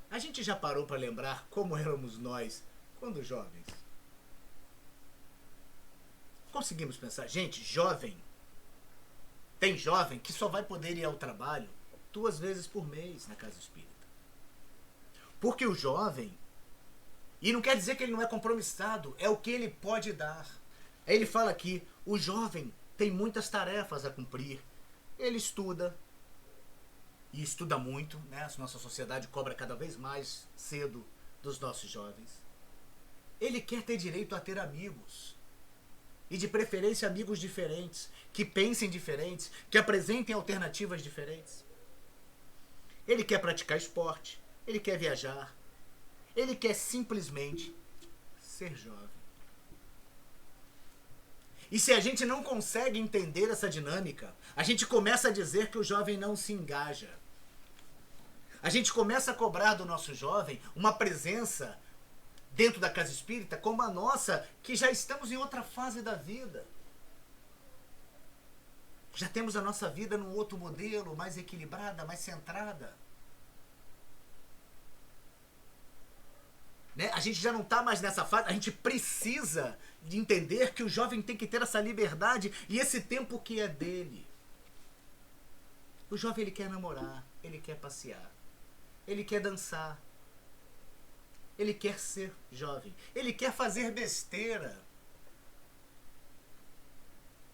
Speaker 1: A gente já parou para lembrar como éramos nós quando jovens? Conseguimos pensar, gente, jovem. Tem jovem que só vai poder ir ao trabalho 2 vezes por mês na casa espírita. Porque o jovem, e não quer dizer que ele não é compromissado, é o que ele pode dar. Aí ele fala aqui, o jovem tem muitas tarefas a cumprir. Ele estuda, e estuda muito, né? A nossa sociedade cobra cada vez mais cedo dos nossos jovens. Ele quer ter direito a ter amigos. E de preferência amigos diferentes, que pensem diferentes, que apresentem alternativas diferentes. Ele quer praticar esporte, ele quer viajar, ele quer simplesmente ser jovem. E se a gente não consegue entender essa dinâmica, a gente começa a dizer que o jovem não se engaja. A gente começa a cobrar do nosso jovem uma presença dentro da casa espírita como a nossa, que já estamos em outra fase da vida. Já temos a nossa vida num outro modelo, mais equilibrada, mais centrada. Né? A gente já não está mais nessa fase, a gente precisa de entender que o jovem tem que ter essa liberdade e esse tempo que é dele. O jovem ele quer namorar, ele quer passear, ele quer dançar, ele quer ser jovem, ele quer fazer besteira.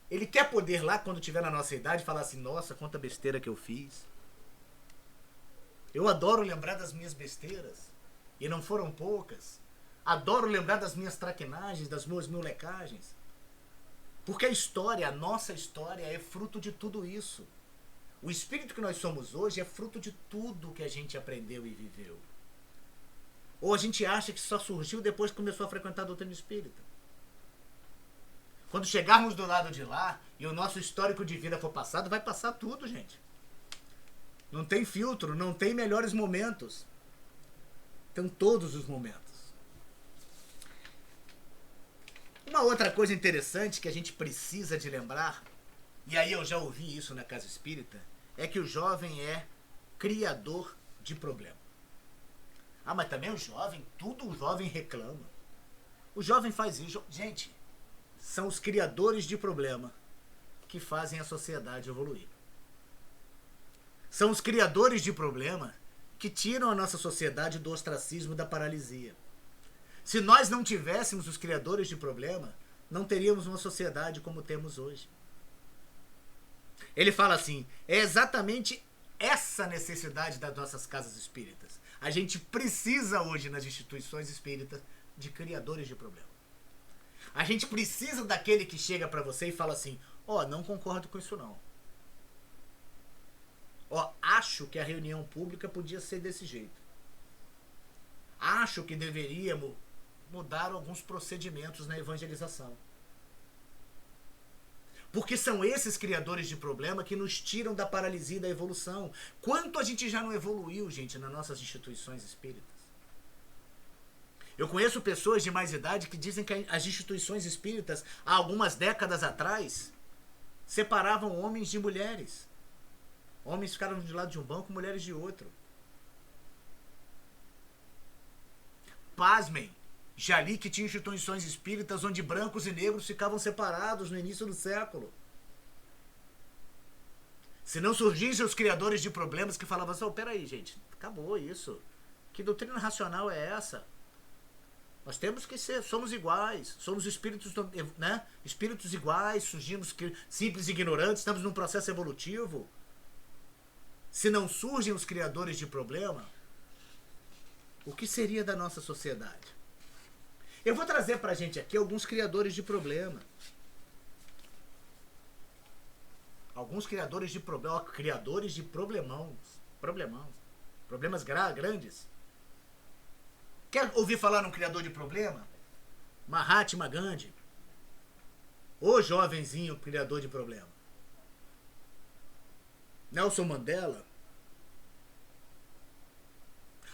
Speaker 1: Ele quer poder lá, quando tiver na nossa idade, falar assim, nossa, quanta besteira que eu fiz. Eu adoro lembrar das minhas besteiras. E não foram poucas. Adoro lembrar das minhas traquinagens, das minhas molecagens. Porque a história, a nossa história, é fruto de tudo isso. O espírito que nós somos hoje é fruto de tudo que a gente aprendeu e viveu. Ou a gente acha que só surgiu depois que começou a frequentar a doutrina espírita. Quando chegarmos do lado de lá e o nosso histórico de vida for passado, vai passar tudo, gente. Não tem filtro, não tem melhores momentos. Tem todos os momentos. Uma outra coisa interessante que a gente precisa de lembrar, e aí eu já ouvi isso na casa espírita, é que o jovem é criador de problema. Ah, mas também o jovem, tudo o jovem reclama. O jovem faz isso. Gente, são os criadores de problema que fazem a sociedade evoluir. São os criadores de problema que tiram a nossa sociedade do ostracismo e da paralisia. Se nós não tivéssemos os criadores de problema, não teríamos uma sociedade como temos hoje. Ele fala assim, é exatamente essa necessidade das nossas casas espíritas. A gente precisa hoje nas instituições espíritas de criadores de problema. A gente precisa daquele que chega para você e fala assim, não concordo com isso não. Acho que a reunião pública podia ser desse jeito. Acho que deveríamos mudar alguns procedimentos na evangelização. Porque são esses criadores de problema que nos tiram da paralisia da evolução. Quanto a gente já não evoluiu, gente, nas nossas instituições espíritas? Eu conheço pessoas de mais idade que dizem que as instituições espíritas, há algumas décadas atrás, separavam homens de mulheres. Homens ficaram de lado de um banco, mulheres de outro. Pasmem, já li que tinha instituições espíritas onde brancos e negros ficavam separados no início do século. Se não surgissem os criadores de problemas que falavam assim, peraí, gente, acabou isso. Que doutrina racional é essa? Nós temos que ser, somos iguais, somos espíritos, né? Espíritos iguais, surgimos simples e ignorantes, estamos num processo evolutivo. Se não surgem os criadores de problema, o que seria da nossa sociedade? Eu vou trazer pra gente aqui alguns criadores de problema. Alguns criadores de problema, criadores de problemão. Problemas grandes. Quer ouvir falar num criador de problema? Mahatma Gandhi. O jovenzinho criador de problema. Nelson Mandela.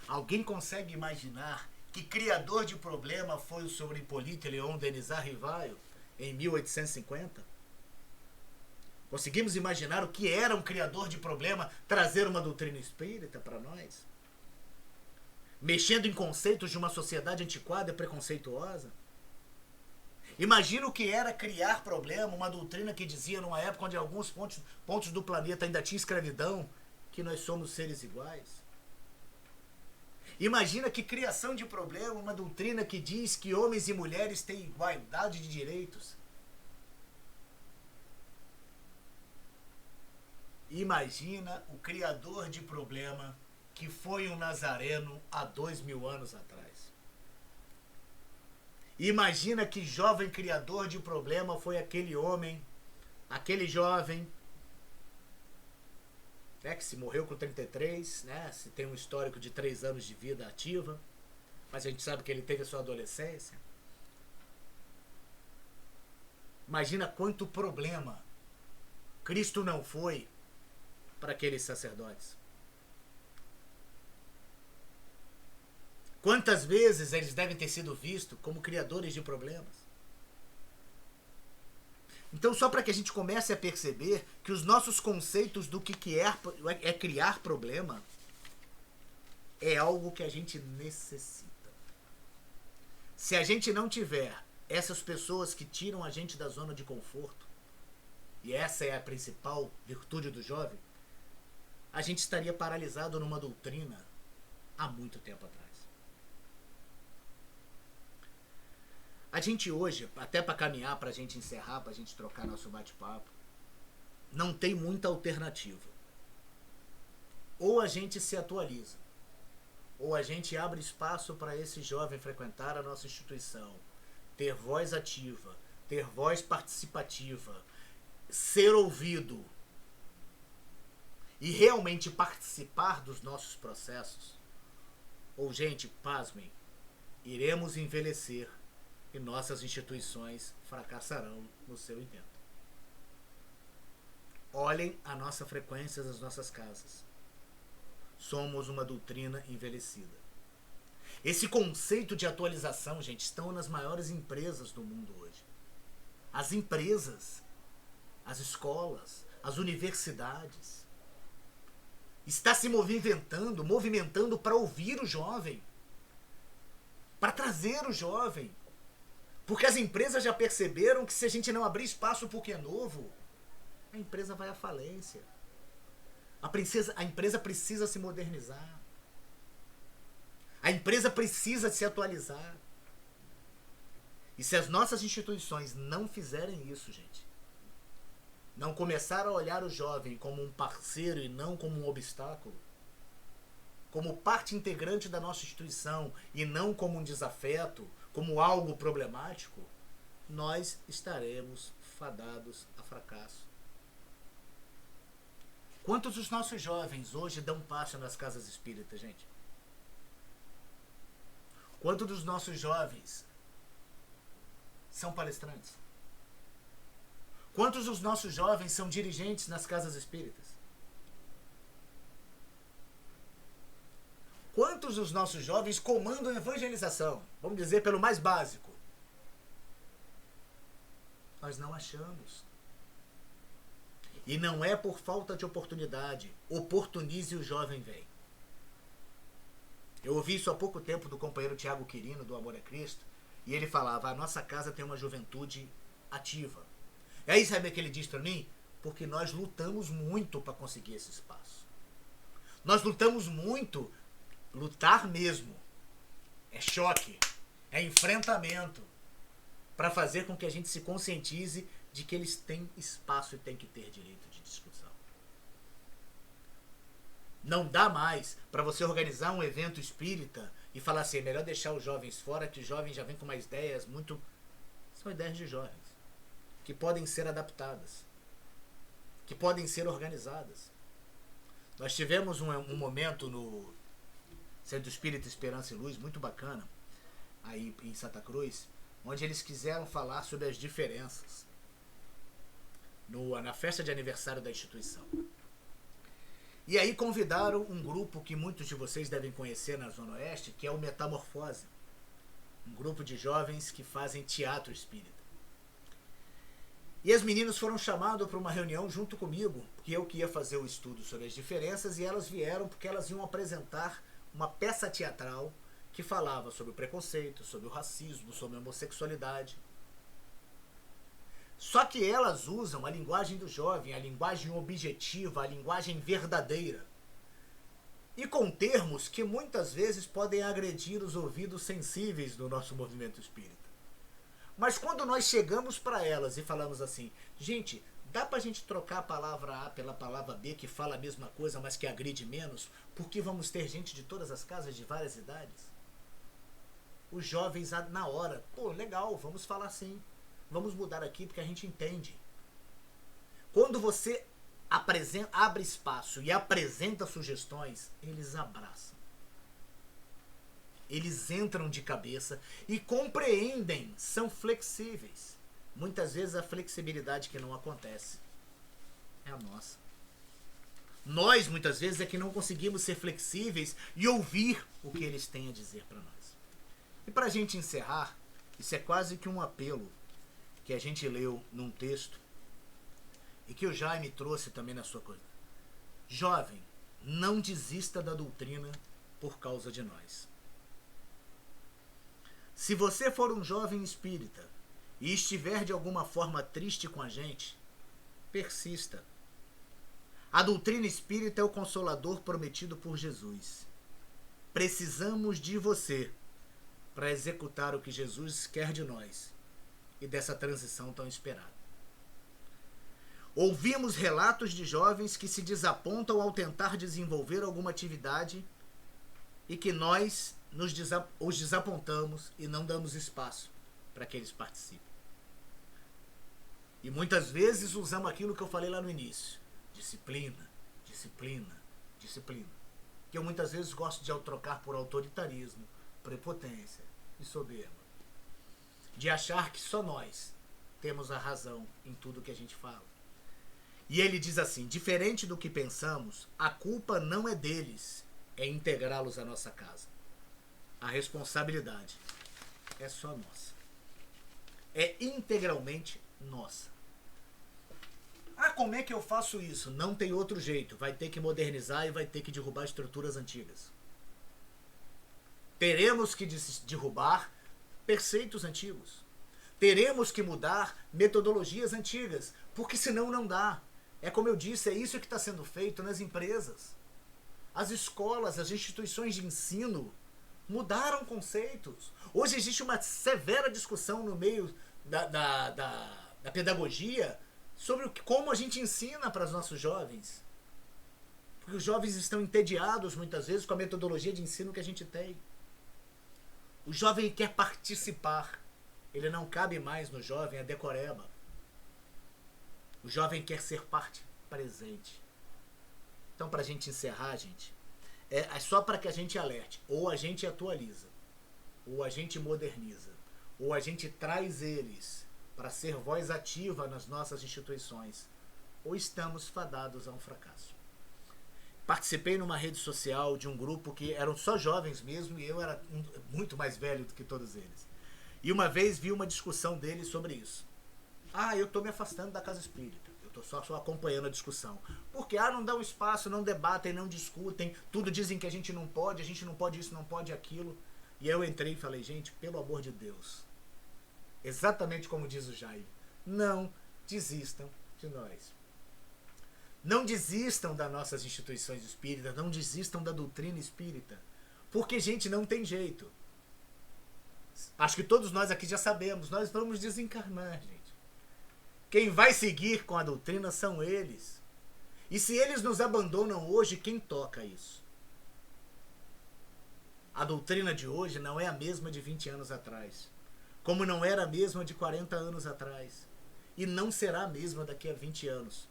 Speaker 1: Alguém consegue imaginar que criador de problema foi o Sr. Hippolyte Léon Denis Rivaio em 1850? Conseguimos imaginar o que era um criador de problema trazer uma doutrina espírita para nós? Mexendo em conceitos de uma sociedade antiquada e preconceituosa? Imagina o que era criar problema, uma doutrina que dizia numa época onde alguns pontos do planeta ainda tinha escravidão, que nós somos seres iguais. Imagina que criação de problema, uma doutrina que diz que homens e mulheres têm igualdade de direitos. Imagina o criador de problema que foi um nazareno há 2000 anos atrás. Imagina que jovem criador de problema foi aquele homem, aquele jovem, né, que se morreu com 33, né, se tem um histórico de 3 anos de vida ativa, mas a gente sabe que ele teve a sua adolescência. Imagina quanto problema Cristo não foi para aqueles sacerdotes. Quantas vezes eles devem ter sido vistos como criadores de problemas? Então, só para que a gente comece a perceber que os nossos conceitos do que é criar problema é algo que a gente necessita. Se a gente não tiver essas pessoas que tiram a gente da zona de conforto, e essa é a principal virtude do jovem, a gente estaria paralisado numa doutrina há muito tempo atrás. A gente hoje, até para caminhar, para a gente encerrar, para a gente trocar nosso bate-papo, não tem muita alternativa. Ou a gente se atualiza, ou a gente abre espaço para esse jovem frequentar a nossa instituição, ter voz ativa, ter voz participativa, ser ouvido e realmente participar dos nossos processos. Ou, gente, pasmem, iremos envelhecer e nossas instituições fracassarão no seu intento. Olhem a nossa frequência das nossas casas. Somos uma doutrina envelhecida. Esse conceito de atualização, gente, estão nas maiores empresas do mundo hoje. As empresas, as escolas, as universidades. Está se movimentando para ouvir o jovem, para trazer o jovem. Porque as empresas já perceberam que se a gente não abrir espaço para o que é novo, a empresa vai à falência. A empresa precisa se modernizar. A empresa precisa se atualizar. E se as nossas instituições não fizerem isso, gente, não começar a olhar o jovem como um parceiro e não como um obstáculo, como parte integrante da nossa instituição e não como um desafeto, como algo problemático, nós estaremos fadados a fracasso. Quantos dos nossos jovens hoje dão passo nas casas espíritas, gente? Quantos dos nossos jovens são palestrantes? Quantos dos nossos jovens são dirigentes nas casas espíritas? Quantos dos nossos jovens comandam a evangelização? Vamos dizer pelo mais básico. Nós não achamos. E não é por falta de oportunidade. Oportunize e o jovem vem. Eu ouvi isso há pouco tempo do companheiro Tiago Quirino, do Amor a Cristo, e ele falava, a nossa casa tem uma juventude ativa. E aí sabe o que ele diz para mim? Porque nós lutamos muito para conseguir esse espaço. Nós lutamos muito, lutar mesmo. É choque, é enfrentamento, para fazer com que a gente se conscientize de que eles têm espaço e têm que ter direito de discussão. Não dá mais para você organizar um evento espírita e falar assim, é melhor deixar os jovens fora, que os jovens já vêm com mais ideias muito... São ideias de jovens, que podem ser adaptadas, que podem ser organizadas. Nós tivemos um momento no Centro Espírita Esperança e Luz, muito bacana, aí em Santa Cruz, onde eles quiseram falar sobre as diferenças na festa de aniversário da instituição. E aí convidaram um grupo que muitos de vocês devem conhecer na Zona Oeste, que é o Metamorfose. Um grupo de jovens que fazem teatro espírita. E as meninas foram chamadas para uma reunião junto comigo, porque eu que ia fazer o estudo sobre as diferenças, e elas vieram porque elas iam apresentar uma peça teatral que falava sobre o preconceito, sobre o racismo, sobre a homossexualidade. Só que elas usam a linguagem do jovem, a linguagem objetiva, a linguagem verdadeira. E com termos que muitas vezes podem agredir os ouvidos sensíveis do nosso movimento espírita. Mas quando nós chegamos para elas e falamos assim, gente, dá pra gente trocar a palavra A pela palavra B, que fala a mesma coisa, mas que agride menos, porque vamos ter gente de todas as casas, de várias idades? Os jovens na hora, pô, legal, vamos falar assim. Vamos mudar aqui porque a gente entende. Quando você abre espaço e apresenta sugestões, eles abraçam. Eles entram de cabeça e compreendem, são flexíveis. Muitas vezes a flexibilidade que não acontece é a nossa. Nós, muitas vezes, é que não conseguimos ser flexíveis e ouvir o que eles têm a dizer para nós. E para a gente encerrar, isso é quase que um apelo que a gente leu num texto e que o Jaime trouxe também na sua coisa. Jovem, não desista da doutrina por causa de nós. Se você for um jovem espírita e estiver de alguma forma triste com a gente, persista. A doutrina espírita é o consolador prometido por Jesus. Precisamos de você para executar o que Jesus quer de nós e dessa transição tão esperada. Ouvimos relatos de jovens que se desapontam ao tentar desenvolver alguma atividade e que nós os desapontamos e não damos espaço para que eles participem. E muitas vezes usamos aquilo que eu falei lá no início. Disciplina, disciplina, disciplina. Que eu muitas vezes gosto de trocar por autoritarismo, prepotência e soberba. De achar que só nós temos a razão em tudo que a gente fala. E ele diz assim, diferente do que pensamos, a culpa não é deles, é integrá-los à nossa casa. A responsabilidade é só nossa. É integralmente nossa. Ah, como é que eu faço isso? Não tem outro jeito. Vai ter que modernizar e vai ter que derrubar estruturas antigas. Teremos que derrubar preceitos antigos. Teremos que mudar metodologias antigas, porque senão não dá. É como eu disse, é isso que está sendo feito nas empresas. As escolas, as instituições de ensino mudaram conceitos. Hoje existe uma severa discussão no meio da pedagogia sobre como a gente ensina para os nossos jovens. Porque os jovens estão entediados muitas vezes com a metodologia de ensino que a gente tem. O jovem quer participar. Ele não cabe mais no jovem a decoreba. O jovem quer ser parte presente. Então, para a gente encerrar, gente, é só para que a gente alerte. Ou a gente atualiza, ou a gente moderniza, ou a gente traz eles para ser voz ativa nas nossas instituições, ou estamos fadados a um fracasso. Participei numa rede social de um grupo que eram só jovens mesmo, e eu era muito mais velho do que todos eles. E uma vez vi uma discussão deles sobre isso. Ah, eu estou me afastando da casa espírita. Eu estou só acompanhando a discussão. Porque não dão espaço, não debatem, não discutem. Tudo dizem que a gente não pode isso, não pode aquilo. E eu entrei e falei, gente, pelo amor de Deus. Exatamente como diz o Jaime. Não desistam de nós. Não desistam das nossas instituições espíritas. Não desistam da doutrina espírita. Porque, gente, não tem jeito. Acho que todos nós aqui já sabemos. Nós vamos desencarnar, gente. Quem vai seguir com a doutrina são eles. E se eles nos abandonam hoje, quem toca isso? A doutrina de hoje não é a mesma de 20 anos atrás. Como não era a mesma de 40 anos atrás. E não será a mesma daqui a 20 anos.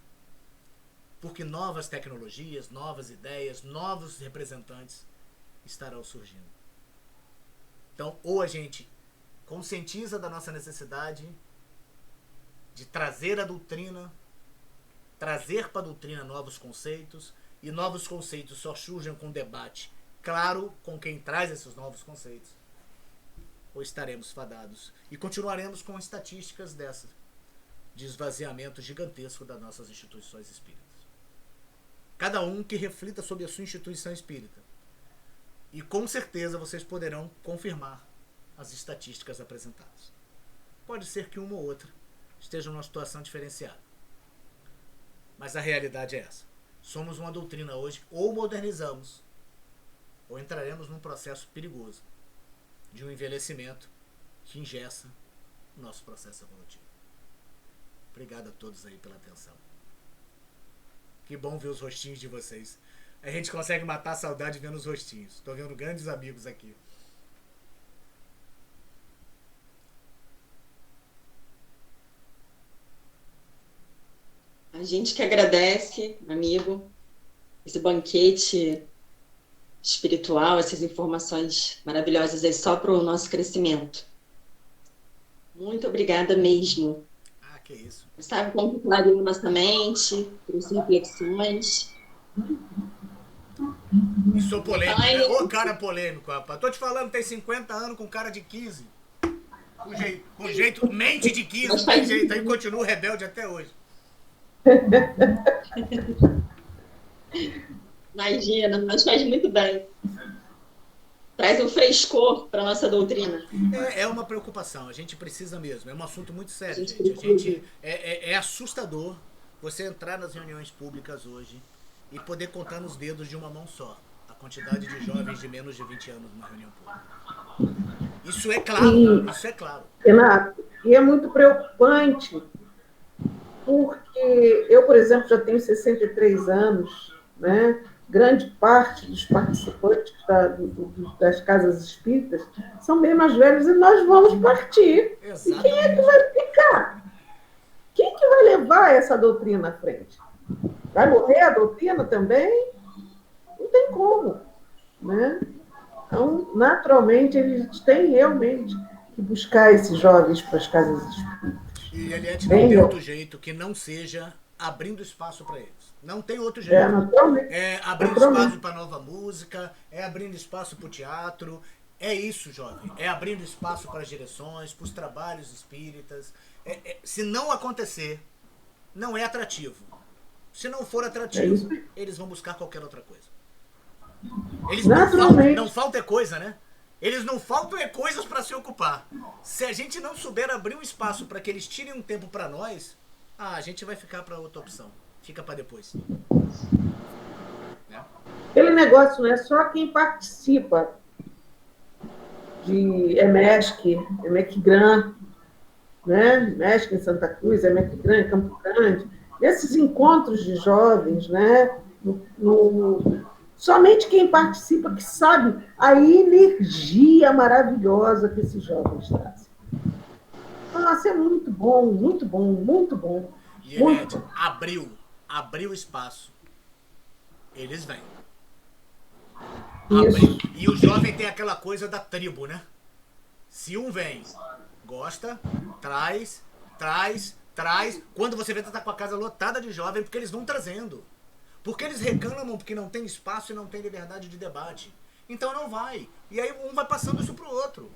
Speaker 1: Porque novas tecnologias, novas ideias, novos representantes estarão surgindo. Então, ou a gente conscientiza da nossa necessidade de trazer a doutrina, trazer para a doutrina novos conceitos e novos conceitos só surgem com debate claro com quem traz esses novos conceitos, ou estaremos fadados e continuaremos com estatísticas dessas de esvaziamento gigantesco das nossas instituições espíritas. Cada um que reflita sobre a sua instituição espírita. E com certeza vocês poderão confirmar as estatísticas apresentadas. Pode ser que uma ou outra esteja numa situação diferenciada. Mas a realidade é essa. Somos uma doutrina hoje, ou modernizamos, ou entraremos num processo perigoso de um envelhecimento que engessa o nosso processo evolutivo. Obrigado a todos aí pela atenção. Que bom ver os rostinhos de vocês. A gente consegue matar a saudade vendo os rostinhos. Estou vendo grandes amigos aqui.
Speaker 2: A gente que agradece, amigo, esse banquete espiritual, essas informações maravilhosas aí só para o nosso crescimento. Muito obrigada mesmo.
Speaker 1: Ah, que isso.
Speaker 2: Sabe como clareou nossa mente, trouxe reflexões.
Speaker 1: E sou polêmico, né? Ô cara polêmico, rapaz. Tô te falando, tem 50 anos com cara de 15. Com jeito, mente de 15, não tem jeito. Aí continua rebelde até hoje.
Speaker 2: Imagina, mas faz muito bem. Traz um frescor para nossa doutrina.
Speaker 1: É uma preocupação, a gente precisa mesmo. É um assunto muito sério, gente. É assustador você entrar nas reuniões públicas hoje e poder contar nos dedos de uma mão só a quantidade de jovens de menos de 20 anos numa reunião pública. Isso é claro, isso é claro.
Speaker 3: Renato, e é muito preocupante, porque eu, por exemplo, já tenho 63 anos, né? Grande parte dos participantes das casas espíritas são bem mais velhos e nós vamos partir. Exatamente. E quem é que vai ficar? Quem que vai levar essa doutrina à frente? Vai morrer a doutrina também? Não tem como, né? Então, naturalmente, eles têm realmente que buscar esses jovens para as casas espíritas.
Speaker 1: E, aliás, não tem outro jeito que não seja abrindo espaço para eles. Não tem outro jeito. É abrindo espaço para nova música, é abrindo espaço para o teatro. É isso, jovem. É abrindo espaço para as direções, para os trabalhos espíritas. Se não acontecer, não é atrativo. Se não for atrativo, eles vão buscar qualquer outra coisa. Eles não falta é coisa, né? Eles não faltam é coisas para se ocupar. Se a gente não souber abrir um espaço para que eles tirem um tempo para nós, a gente vai ficar para outra opção. Fica para depois.
Speaker 3: Aquele negócio não é só quem participa de EMESC, EMEC Gran, né? EMESC em Santa Cruz, EMEC Gran em Campo Grande. Esses encontros de jovens, né? Somente quem participa que sabe a energia maravilhosa que esses jovens trazem. Nossa, é muito bom, muito bom, muito bom.
Speaker 1: E Eliette, abriu espaço. Eles vêm. E o jovem tem aquela coisa da tribo, né? Se um vem, gosta, traz. Quando você vê, tá com a casa lotada de jovem, porque eles vão trazendo. Porque eles reclamam porque não tem espaço e não tem liberdade de debate. Então não vai. E aí um vai passando isso pro outro.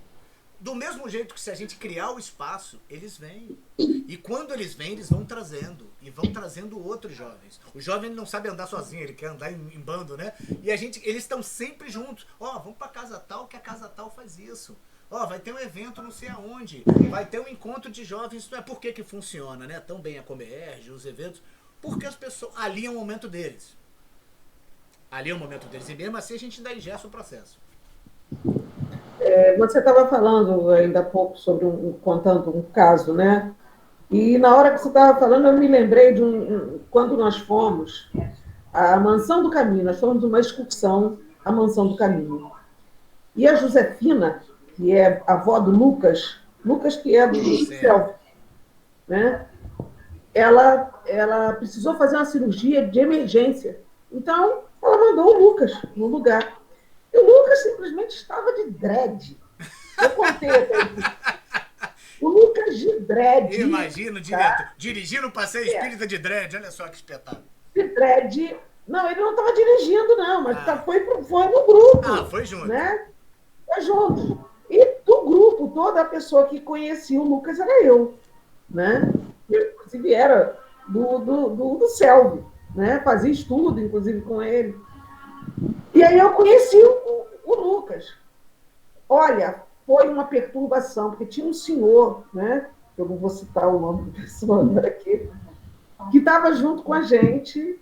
Speaker 1: Do mesmo jeito que se a gente criar o espaço, eles vêm. E quando eles vêm, eles vão trazendo. E vão trazendo outros jovens. O jovem não sabe andar sozinho, ele quer andar em bando, né? E eles estão sempre juntos. Vamos pra casa tal, que a casa tal faz isso. Vai ter um evento não sei aonde. Vai ter um encontro de jovens. Isso não é por que funciona, né? Tão bem a Comerge, os eventos. Porque as pessoas... Ali é o momento deles. Ali é o momento deles. E mesmo assim a gente ainda ingessa o processo.
Speaker 3: Você estava falando ainda há pouco sobre contando um caso, né? E na hora que você estava falando, eu me lembrei de quando nós fomos à Mansão do Caminho. Nós fomos numa excursão à Mansão do Caminho. E a Josefina, que é a avó do Lucas que é do céu, né? Ela precisou fazer uma cirurgia de emergência. Então, ela mandou o Lucas no lugar. E o Lucas simplesmente estava de dread. Eu contei até isso. O Lucas de dread.
Speaker 1: Imagina, direto. Dirigindo o passeio espírita de dread. Olha só que espetáculo.
Speaker 3: De dread, Não, ele não estava dirigindo, não, mas foi no grupo.
Speaker 1: Foi junto.
Speaker 3: Né? Foi junto. E do grupo, toda a pessoa que conhecia o Lucas era eu. Né? Eu, inclusive, era do Selvi, né? Fazia estudo, inclusive, com ele. E aí eu conheci o Lucas. Olha, foi uma perturbação, porque tinha um senhor, né? Eu não vou citar o nome da pessoa agora aqui, que estava junto com a gente,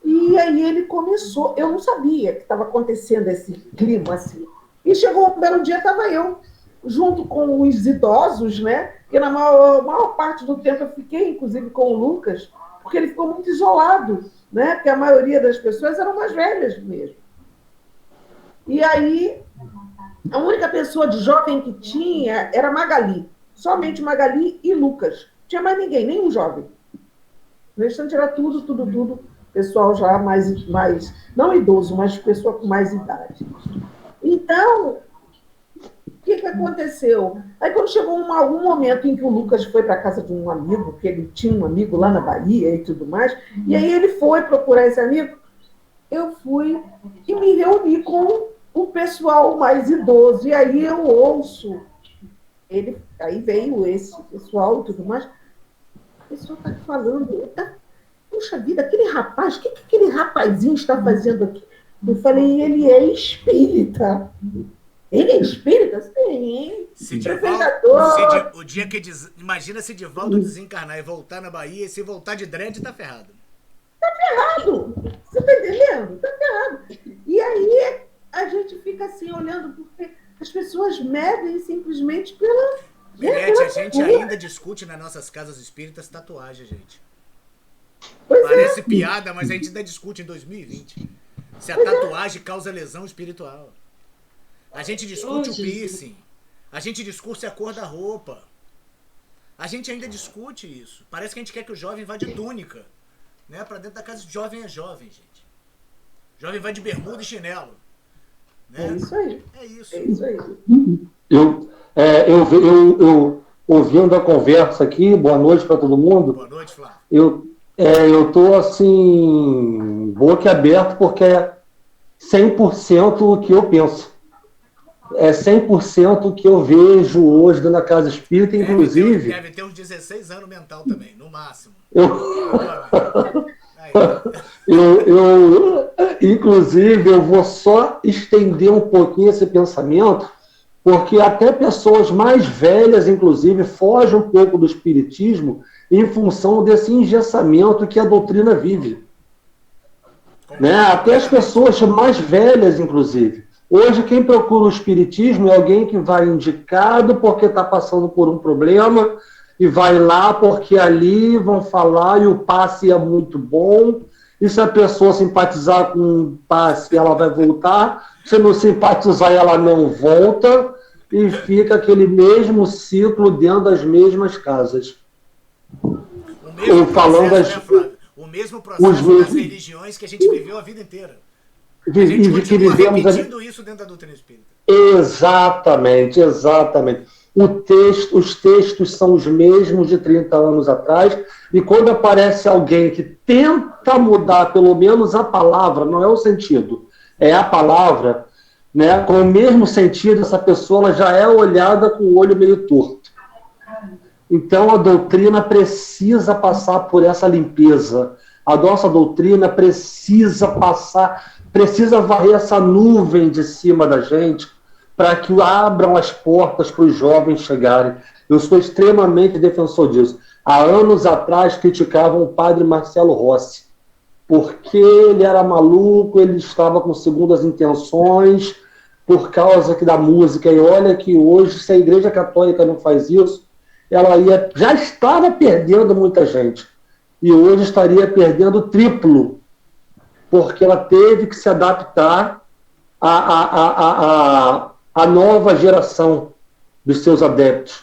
Speaker 3: e aí ele começou. Eu não sabia que estava acontecendo esse clima assim. E chegou um belo dia, estava eu, junto com os idosos, né? Porque na maior parte do tempo eu fiquei, inclusive, com o Lucas, porque ele ficou muito isolado, né? Porque a maioria das pessoas eram mais velhas mesmo. E aí, a única pessoa de jovem que tinha era Magali. Somente Magali e Lucas. Não tinha mais ninguém, nenhum jovem. O restante era tudo, pessoal já mais não idoso, mas pessoa com mais idade. Então, o que aconteceu? Aí, quando chegou algum momento em que o Lucas foi para a casa de um amigo, porque ele tinha um amigo lá na Bahia e tudo mais, e aí ele foi procurar esse amigo, eu fui e me reuni com o pessoal mais idoso. E aí eu ouço, aí veio esse pessoal e tudo mais, a pessoa está falando, puxa vida, aquele rapaz, o que aquele rapazinho está fazendo aqui? Eu falei, ele é espírita. Ele é espírita? Sim.
Speaker 1: O dia que imagina se Divaldo desencarnar e voltar na Bahia, e se voltar de dread, tá ferrado.
Speaker 3: Tá ferrado. Você tá entendendo? Tá ferrado. E aí a gente fica assim olhando, porque as pessoas medem simplesmente pela...
Speaker 1: Menete, a gente ainda discute nas nossas casas espíritas tatuagem, gente.
Speaker 3: Pois
Speaker 1: Parece piada, mas a gente ainda discute em 2020 se a tatuagem causa lesão espiritual. A gente discute o piercing. A gente discute a cor da roupa. A gente ainda discute isso. Parece que a gente quer que o jovem vá de túnica, né? Pra dentro da casa. Jovem é jovem, gente. Jovem vai de bermuda e chinelo. Né?
Speaker 3: É isso aí.
Speaker 1: É isso.
Speaker 3: É isso aí.
Speaker 4: Eu ouvindo a conversa aqui, boa noite para todo mundo.
Speaker 1: Boa noite, Flávio.
Speaker 4: Eu tô assim, boca aberta, porque é 100% o que eu penso. É 100% o que eu vejo hoje dentro da casa espírita, inclusive...
Speaker 1: Deve ter uns 16 anos mental também, no máximo.
Speaker 4: Inclusive, eu vou só estender um pouquinho esse pensamento, porque até pessoas mais velhas, inclusive, fogem um pouco do espiritismo em função desse engessamento que a doutrina vive. Né? Até as pessoas mais velhas, inclusive. Hoje, quem procura o espiritismo é alguém que vai indicado porque está passando por um problema e vai lá porque ali vão falar e o passe é muito bom. E se a pessoa simpatizar com o passe, ela vai voltar. Se não simpatizar, ela não volta. E fica aquele mesmo ciclo dentro das mesmas casas.
Speaker 1: O mesmo processo, né, Flávio? O mesmo processo das religiões que a gente viveu a vida inteira. A gente continua repetindo isso dentro da doutrina espírita.
Speaker 4: Exatamente. Os textos são os mesmos de 30 anos atrás, e quando aparece alguém que tenta mudar pelo menos a palavra, não é o sentido, é a palavra, né, com o mesmo sentido, essa pessoa ela já é olhada com o olho meio torto. Então a doutrina precisa passar por essa limpeza. A nossa doutrina precisa varrer essa nuvem de cima da gente para que abram as portas para os jovens chegarem. Eu sou extremamente defensor disso. Há anos atrás criticavam o padre Marcelo Rossi, porque ele era maluco, ele estava com segundas intenções, por causa da música. E olha que hoje, se a Igreja Católica não faz isso, ela já estava perdendo muita gente. E hoje estaria perdendo o triplo, porque ela teve que se adaptar à nova geração dos seus adeptos.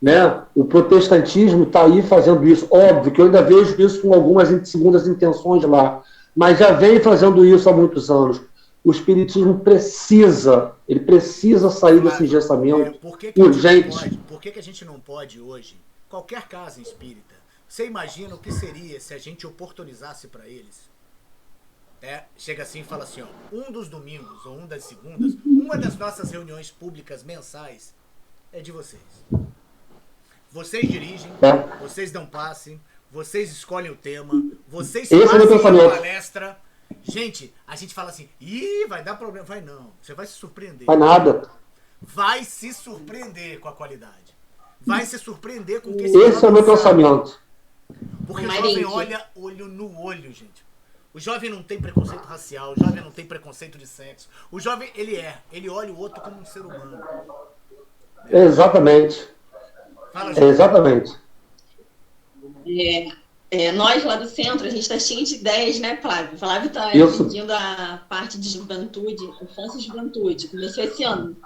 Speaker 4: Né? O protestantismo está aí fazendo isso. Óbvio que eu ainda vejo isso com algumas segundas intenções lá, mas já vem fazendo isso há muitos anos. O espiritismo precisa sair desse engessamento urgente.
Speaker 1: Por que a gente não pode hoje, qualquer casa espírita, você imagina o que seria se a gente oportunizasse para eles chega assim e fala assim, ó, um dos domingos ou um das segundas, uma das nossas reuniões públicas mensais é de vocês. Vocês dirigem, vocês dão passe, vocês escolhem o tema, vocês fazem a palestra. Gente, a gente fala assim, vai dar problema. Vai não, você vai se surpreender.
Speaker 4: Vai nada.
Speaker 1: Vai se surpreender com a qualidade. Vai se surpreender com o que
Speaker 4: esse é o meu pensamento.
Speaker 1: Porque o jovem olha olho no olho, gente. O jovem não tem preconceito racial, o jovem não tem preconceito de sexo. O jovem, ele olha o outro como um ser humano.
Speaker 4: Exatamente.
Speaker 1: Fala,
Speaker 4: exatamente.
Speaker 2: Nós lá do centro, a gente está cheio de ideias, né, Flávio? Flávio está pedindo a parte de juventude, infância e juventude. Começou esse ano.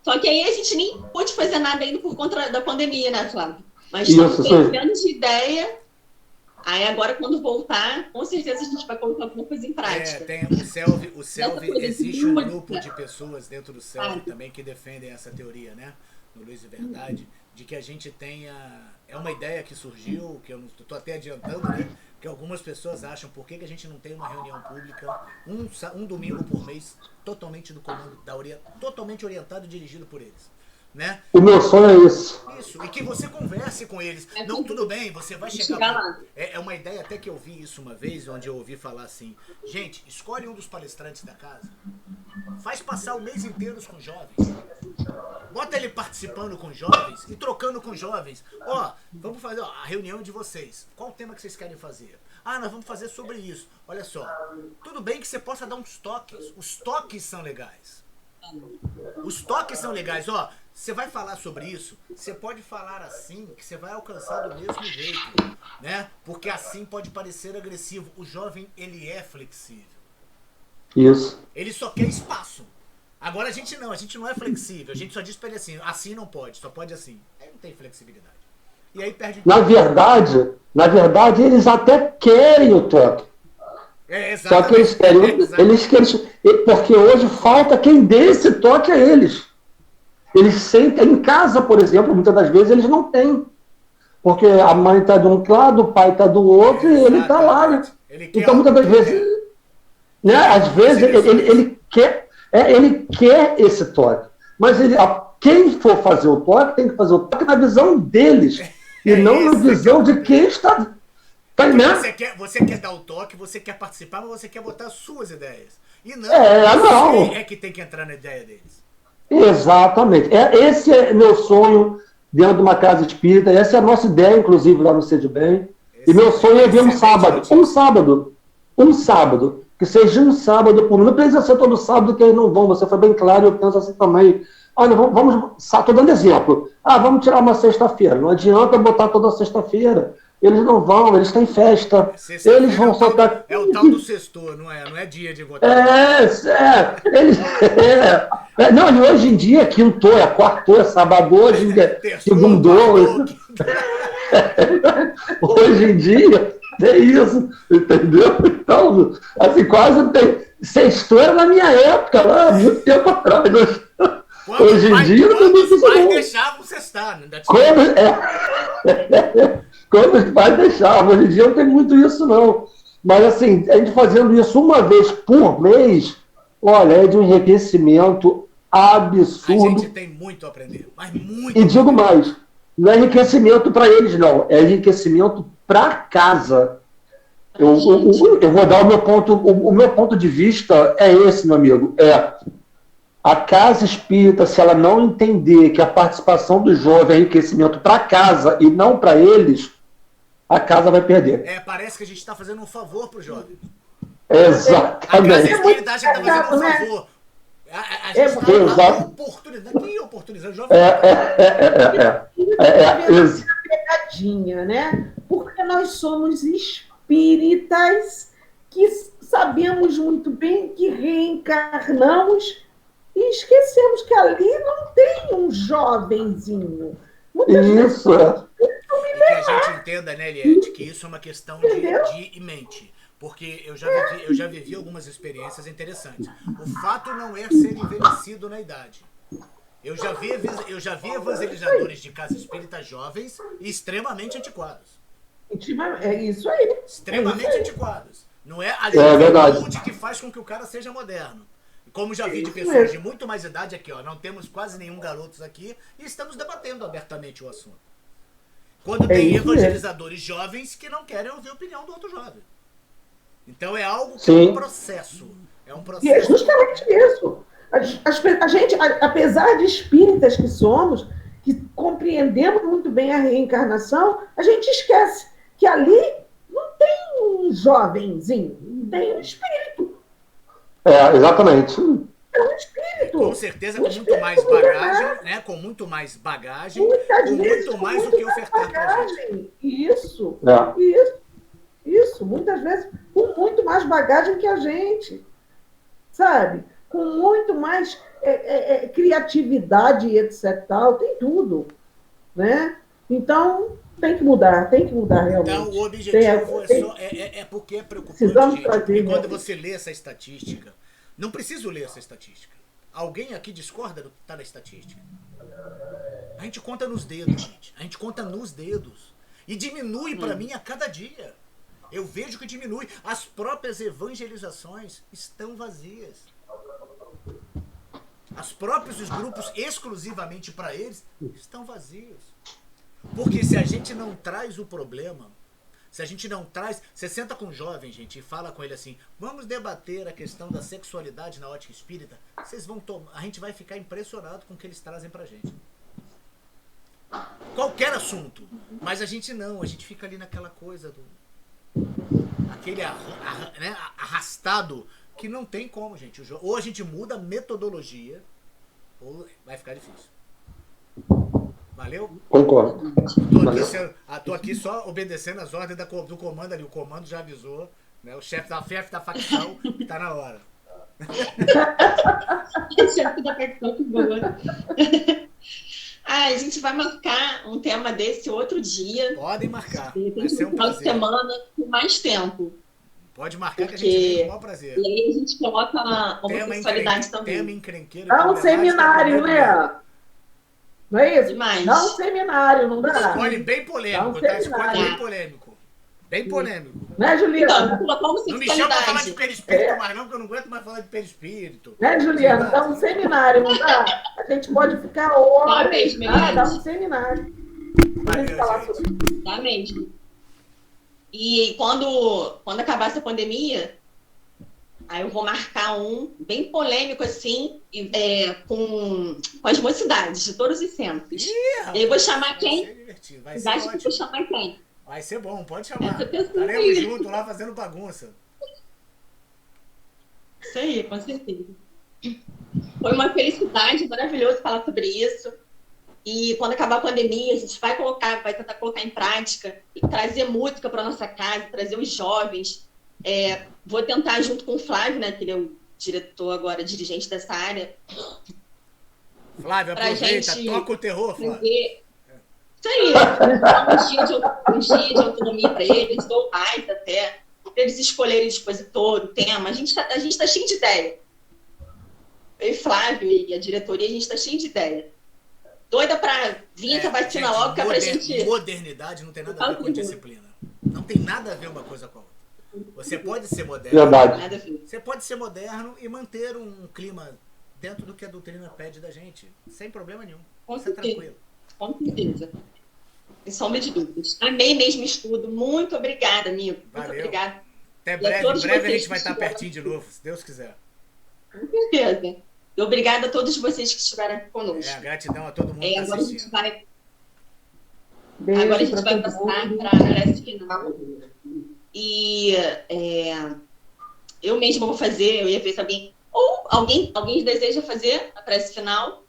Speaker 2: Só que aí a gente nem pôde fazer nada ainda por conta da pandemia, né, Flávio? Mas estamos pensando de ideia. Aí agora, quando voltar, com certeza a gente vai colocar alguma coisa em prática.
Speaker 1: Tem o CELV existe um grupo de pessoas dentro do CELV também que defendem essa teoria, né? No Luz e Verdade, de que a gente tenha... É uma ideia que surgiu, que eu estou até adiantando, né? Que algumas pessoas acham, por que a gente não tem uma reunião pública, um domingo por mês, totalmente do comando, totalmente orientado e dirigido por eles. Né?
Speaker 4: O meu sonho é isso.
Speaker 1: Isso, e que você converse com eles. Não, tudo bem, você vai chegar lá. É uma ideia até que eu vi isso uma vez, onde eu ouvi falar assim, gente, escolhe um dos palestrantes da casa, faz passar o mês inteiro com jovens, bota ele participando com jovens e trocando com jovens. Vamos fazer a reunião de vocês. Qual o tema que vocês querem fazer? Nós vamos fazer sobre isso. Olha só, tudo bem que você possa dar uns toques. Os toques são legais. Os toques são legais. Você vai falar sobre isso, você pode falar assim, que você vai alcançar do mesmo jeito, né? Porque assim pode parecer agressivo. O jovem, ele é flexível.
Speaker 4: Isso.
Speaker 1: Ele só quer espaço. Agora a gente não é flexível. A gente só diz pra ele assim não pode, só pode assim. Aí não tem flexibilidade. E aí perde... Na
Speaker 4: verdade, eles até querem o toque. Só que eles querem, porque hoje falta quem dê esse toque a eles. Eles sentem em casa, por exemplo, muitas das vezes eles não têm. Porque a mãe está de um lado, o pai está do outro e ele está lá. Né? Então, muitas das vezes, né? Às vezes ele quer esse toque. Mas quem for fazer o toque tem que fazer o toque na visão deles. E não na visão de quem está...
Speaker 1: Você quer dar o toque, você quer participar, mas você quer botar as suas ideias. E não,
Speaker 4: não.
Speaker 1: É que tem que entrar na ideia deles.
Speaker 4: Exatamente. Esse é meu sonho dentro de uma casa espírita. Essa é a nossa ideia, inclusive, lá no Sede Bem. E meu sonho é ver um sábado. Um sábado. Que seja um sábado por mês. Não precisa ser todo sábado que eles não vão. Você foi bem claro, eu penso assim também. Olha, estou dando exemplo. Vamos tirar uma sexta-feira. Não adianta botar toda sexta-feira. Eles não vão, eles têm festa. Eles vão soltar.
Speaker 1: É o tal do sextor, não é? Não é dia de votar.
Speaker 4: Não, e hoje em dia, quintou, quartou, sábado, hoje é segundou. Hoje em dia, é isso, entendeu? Então, assim, quase tem. Sextou era na minha época, lá, muito tempo atrás. Hoje em dia, não tem isso.
Speaker 1: Vai deixar você estar, né?
Speaker 4: Quando os pais deixavam, hoje em dia não tem muito isso, não. Mas, assim, a gente fazendo isso uma vez por mês, olha, é de um enriquecimento absurdo.
Speaker 1: A gente tem muito a aprender, mas muito.
Speaker 4: E digo mais, não é enriquecimento para eles, não. É enriquecimento para casa. Eu vou dar o meu ponto de vista é esse, meu amigo. A casa espírita, se ela não entender que a participação do jovem é enriquecimento para casa e não para eles, a casa vai perder.
Speaker 1: Parece que a gente está fazendo um favor para o jovem.
Speaker 4: Exatamente.
Speaker 1: A casa espírita já está fazendo um favor. A gente está oportunizando. Que oportunizando o jovem?
Speaker 3: Pegadinha, né? Porque nós somos espíritas que sabemos muito bem que reencarnamos e esquecemos que ali não tem um jovenzinho.
Speaker 4: Isso.
Speaker 1: E que a gente entenda, né, Eliette, que isso é uma questão de mente. Porque eu já vivi algumas experiências interessantes. O fato não é ser envelhecido na idade. Eu já vi evangelizadores de casa espírita jovens e extremamente antiquados.
Speaker 3: É isso aí.
Speaker 1: Extremamente antiquados. Não é a
Speaker 4: verdade.
Speaker 1: juventude que faz com que o cara seja moderno. Como já vi de pessoas de muito mais idade aqui, ó, não temos quase nenhum garotos aqui e estamos debatendo abertamente o assunto. Quando tem evangelizadores jovens que não querem ouvir a opinião do outro jovem. Então é algo que é um processo. É um processo.
Speaker 3: E é justamente isso. A gente, apesar de espíritas que somos, que compreendemos muito bem a reencarnação, a gente esquece que ali não tem um jovenzinho, tem um espírito.
Speaker 4: Exatamente.
Speaker 3: É um espírito.
Speaker 1: Com certeza, com muito mais bagagem, né? Com muito mais bagagem, com muito mais o que ofertar pra gente.
Speaker 3: Isso. Isso. Muitas vezes com muito mais bagagem que a gente. Sabe? Com muito mais criatividade, etc. Tal, tem tudo. Né? Então, tem que mudar realmente.
Speaker 1: Então, o objetivo é porque é preocupante, gente. Porque quando você lê essa estatística, não preciso ler essa estatística. Alguém aqui discorda do que está na estatística? A gente conta nos dedos, gente. A gente conta nos dedos. E diminui para mim a cada dia. Eu vejo que diminui. As próprias evangelizações estão vazias. Os próprios grupos exclusivamente para eles estão vazios. Porque se a gente não traz o problema, se a gente não traz... Você senta com um jovem, gente, e fala com ele assim, vamos debater a questão da sexualidade na ótica espírita, a gente vai ficar impressionado com o que eles trazem pra gente. Qualquer assunto. Mas a gente fica ali naquela coisa aquele arrastado que não tem como, gente. Ou a gente muda a metodologia, ou vai ficar difícil. Valeu?
Speaker 4: Concordo.
Speaker 1: Tô aqui só obedecendo as ordens do comando ali. O comando já avisou, né? O chefe da facção que tá na hora.
Speaker 2: O chefe da facção que boa. A gente vai marcar um tema desse outro dia.
Speaker 1: Podem marcar. Vai ser um prazer.
Speaker 2: Semana com mais tempo.
Speaker 1: Pode marcar que a gente tem o maior prazer.
Speaker 2: E aí a gente coloca a homossexualidade também.
Speaker 1: Tema encrenqueiro.
Speaker 3: Dá um seminário, né? Não é isso?
Speaker 2: Demais.
Speaker 3: Dá um seminário, não dá?
Speaker 1: Escolhe bem polêmico, tá? Escolhe bem polêmico. Bem polêmico.
Speaker 3: Né, Juliana?
Speaker 2: Então,
Speaker 1: não me chama pra falar de perispírito mais não, porque eu não aguento mais falar de perispírito.
Speaker 3: Né, Juliana? Dá um seminário, não dá? A gente pode ficar horas. Dá um seminário. Pra gente falar sobre isso.
Speaker 2: Dá mesmo. E quando acabar essa pandemia, aí eu vou marcar um bem polêmico, assim, com as mocidades de todos os centros. E aí eu vou chamar quem?
Speaker 1: Vai ser ótimo.
Speaker 2: Que eu vou chamar quem?
Speaker 1: Vai ser bom, pode chamar. Estaremos juntos lá fazendo bagunça.
Speaker 2: Isso aí, com certeza. Foi uma felicidade, maravilhoso falar sobre isso. E quando acabar a pandemia, a gente vai tentar colocar em prática e trazer música para nossa casa, trazer os jovens. Vou tentar, junto com o Flávio, né, que ele é o diretor agora, dirigente dessa área.
Speaker 1: Flávio, aproveita, toca o terror, Flávio.
Speaker 2: Isso aí, um dia de autonomia para eles, ou mais até, para eles escolherem o expositor, o tema. A gente tá cheio de ideia. Eu e Flávio e a diretoria, a gente está cheio de ideia. Doida para vir que a vacina logo, que é pra gente...
Speaker 1: Modernidade não tem nada a ver com disciplina. Não tem nada a ver uma coisa com a outra. Você pode ser moderno.
Speaker 4: Verdade.
Speaker 1: Você pode ser moderno e manter um clima dentro do que a doutrina pede da gente, sem problema nenhum. Você é tranquilo.
Speaker 2: Com certeza. Sem sombra de dúvidas. Amei mesmo o estudo. Muito obrigada, amigo.
Speaker 1: Valeu.
Speaker 2: Muito obrigada.
Speaker 1: Até breve. Em breve a gente vai estar pertinho de novo, se Deus quiser.
Speaker 2: Com certeza. E obrigada a todos vocês que estiveram aqui conosco.
Speaker 1: Gratidão a todo mundo que está assistindo.
Speaker 2: Agora a gente vai passar para a prece final. E eu mesma vou fazer, eu ia ver se alguém... Ou alguém deseja fazer a prece final?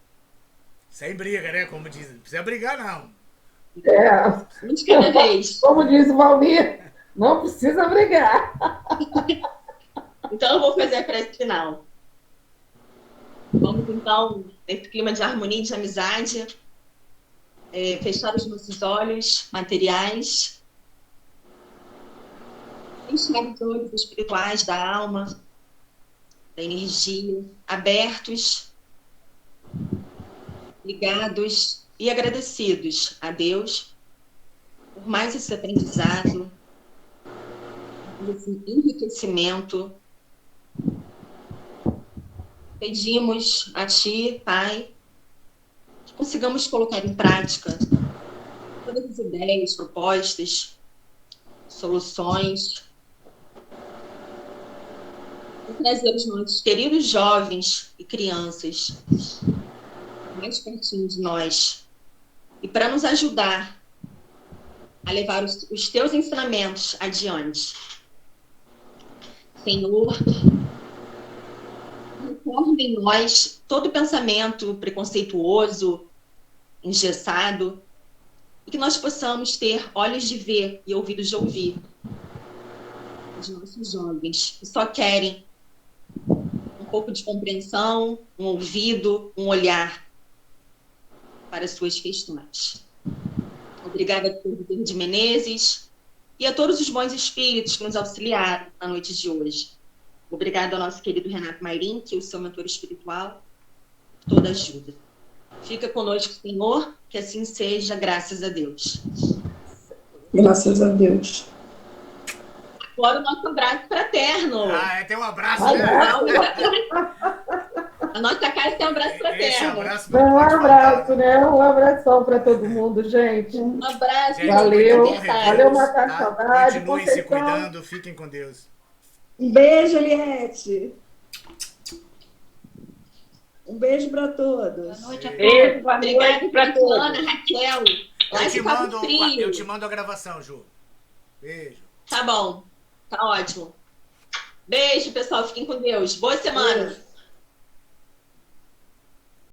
Speaker 1: Sem briga, né? Como dizem. Não precisa brigar, não.
Speaker 2: Um de cada vez.
Speaker 3: Como diz o Valmir, não precisa brigar.
Speaker 2: Então eu vou fazer a prece final. Vamos, então, nesse clima de harmonia e de amizade, fechar os nossos olhos materiais, fechar os olhos espirituais da alma, da energia, abertos, ligados e agradecidos a Deus por mais esse aprendizado, esse enriquecimento. Pedimos a Ti, Pai, que consigamos colocar em prática todas as ideias, propostas, soluções, e trazer os nossos queridos jovens e crianças mais pertinho de nós, e para nos ajudar a levar os Teus ensinamentos adiante. Senhor, reforme em nós todo pensamento preconceituoso, engessado, e que nós possamos ter olhos de ver e ouvidos de ouvir os nossos jovens que só querem um pouco de compreensão, um ouvido, um olhar para as suas questões. Obrigada por Vitor de Menezes e a todos os bons espíritos que nos auxiliaram na noite de hoje. Obrigada ao nosso querido Renato Mairim, que é o seu mentor espiritual, por toda ajuda. Fica conosco, Senhor, que assim seja, graças a Deus.
Speaker 5: Graças a Deus.
Speaker 2: Agora o nosso abraço fraterno.
Speaker 1: Tem um abraço,
Speaker 3: Ai,
Speaker 1: né?
Speaker 2: A nossa casa tem um abraço
Speaker 1: Esse
Speaker 2: fraterno.
Speaker 1: abraço não
Speaker 3: Um
Speaker 1: pode
Speaker 3: abraço,
Speaker 1: faltar,
Speaker 3: né? Um abração para todo mundo, gente.
Speaker 2: Um abraço.
Speaker 1: Gente,
Speaker 3: Valeu.
Speaker 1: muito bom revê-los,
Speaker 3: Valeu, matar
Speaker 1: tá?
Speaker 3: saudade.
Speaker 1: Continuem se
Speaker 3: Conceição.
Speaker 1: cuidando, fiquem com Deus.
Speaker 5: Um beijo, Eliette. Um beijo para todos.
Speaker 2: Boa noite a
Speaker 6: Beijo,
Speaker 2: todos.
Speaker 6: boa
Speaker 2: Obrigada,
Speaker 6: noite pra todos.
Speaker 2: Ana, Raquel. Lá
Speaker 1: Eu
Speaker 2: de Cabo Frio.
Speaker 1: te mando a gravação, Ju. Beijo.
Speaker 2: Tá bom. Tá ótimo. Beijo, pessoal. Fiquem com Deus. Boa semana.
Speaker 5: Beijo.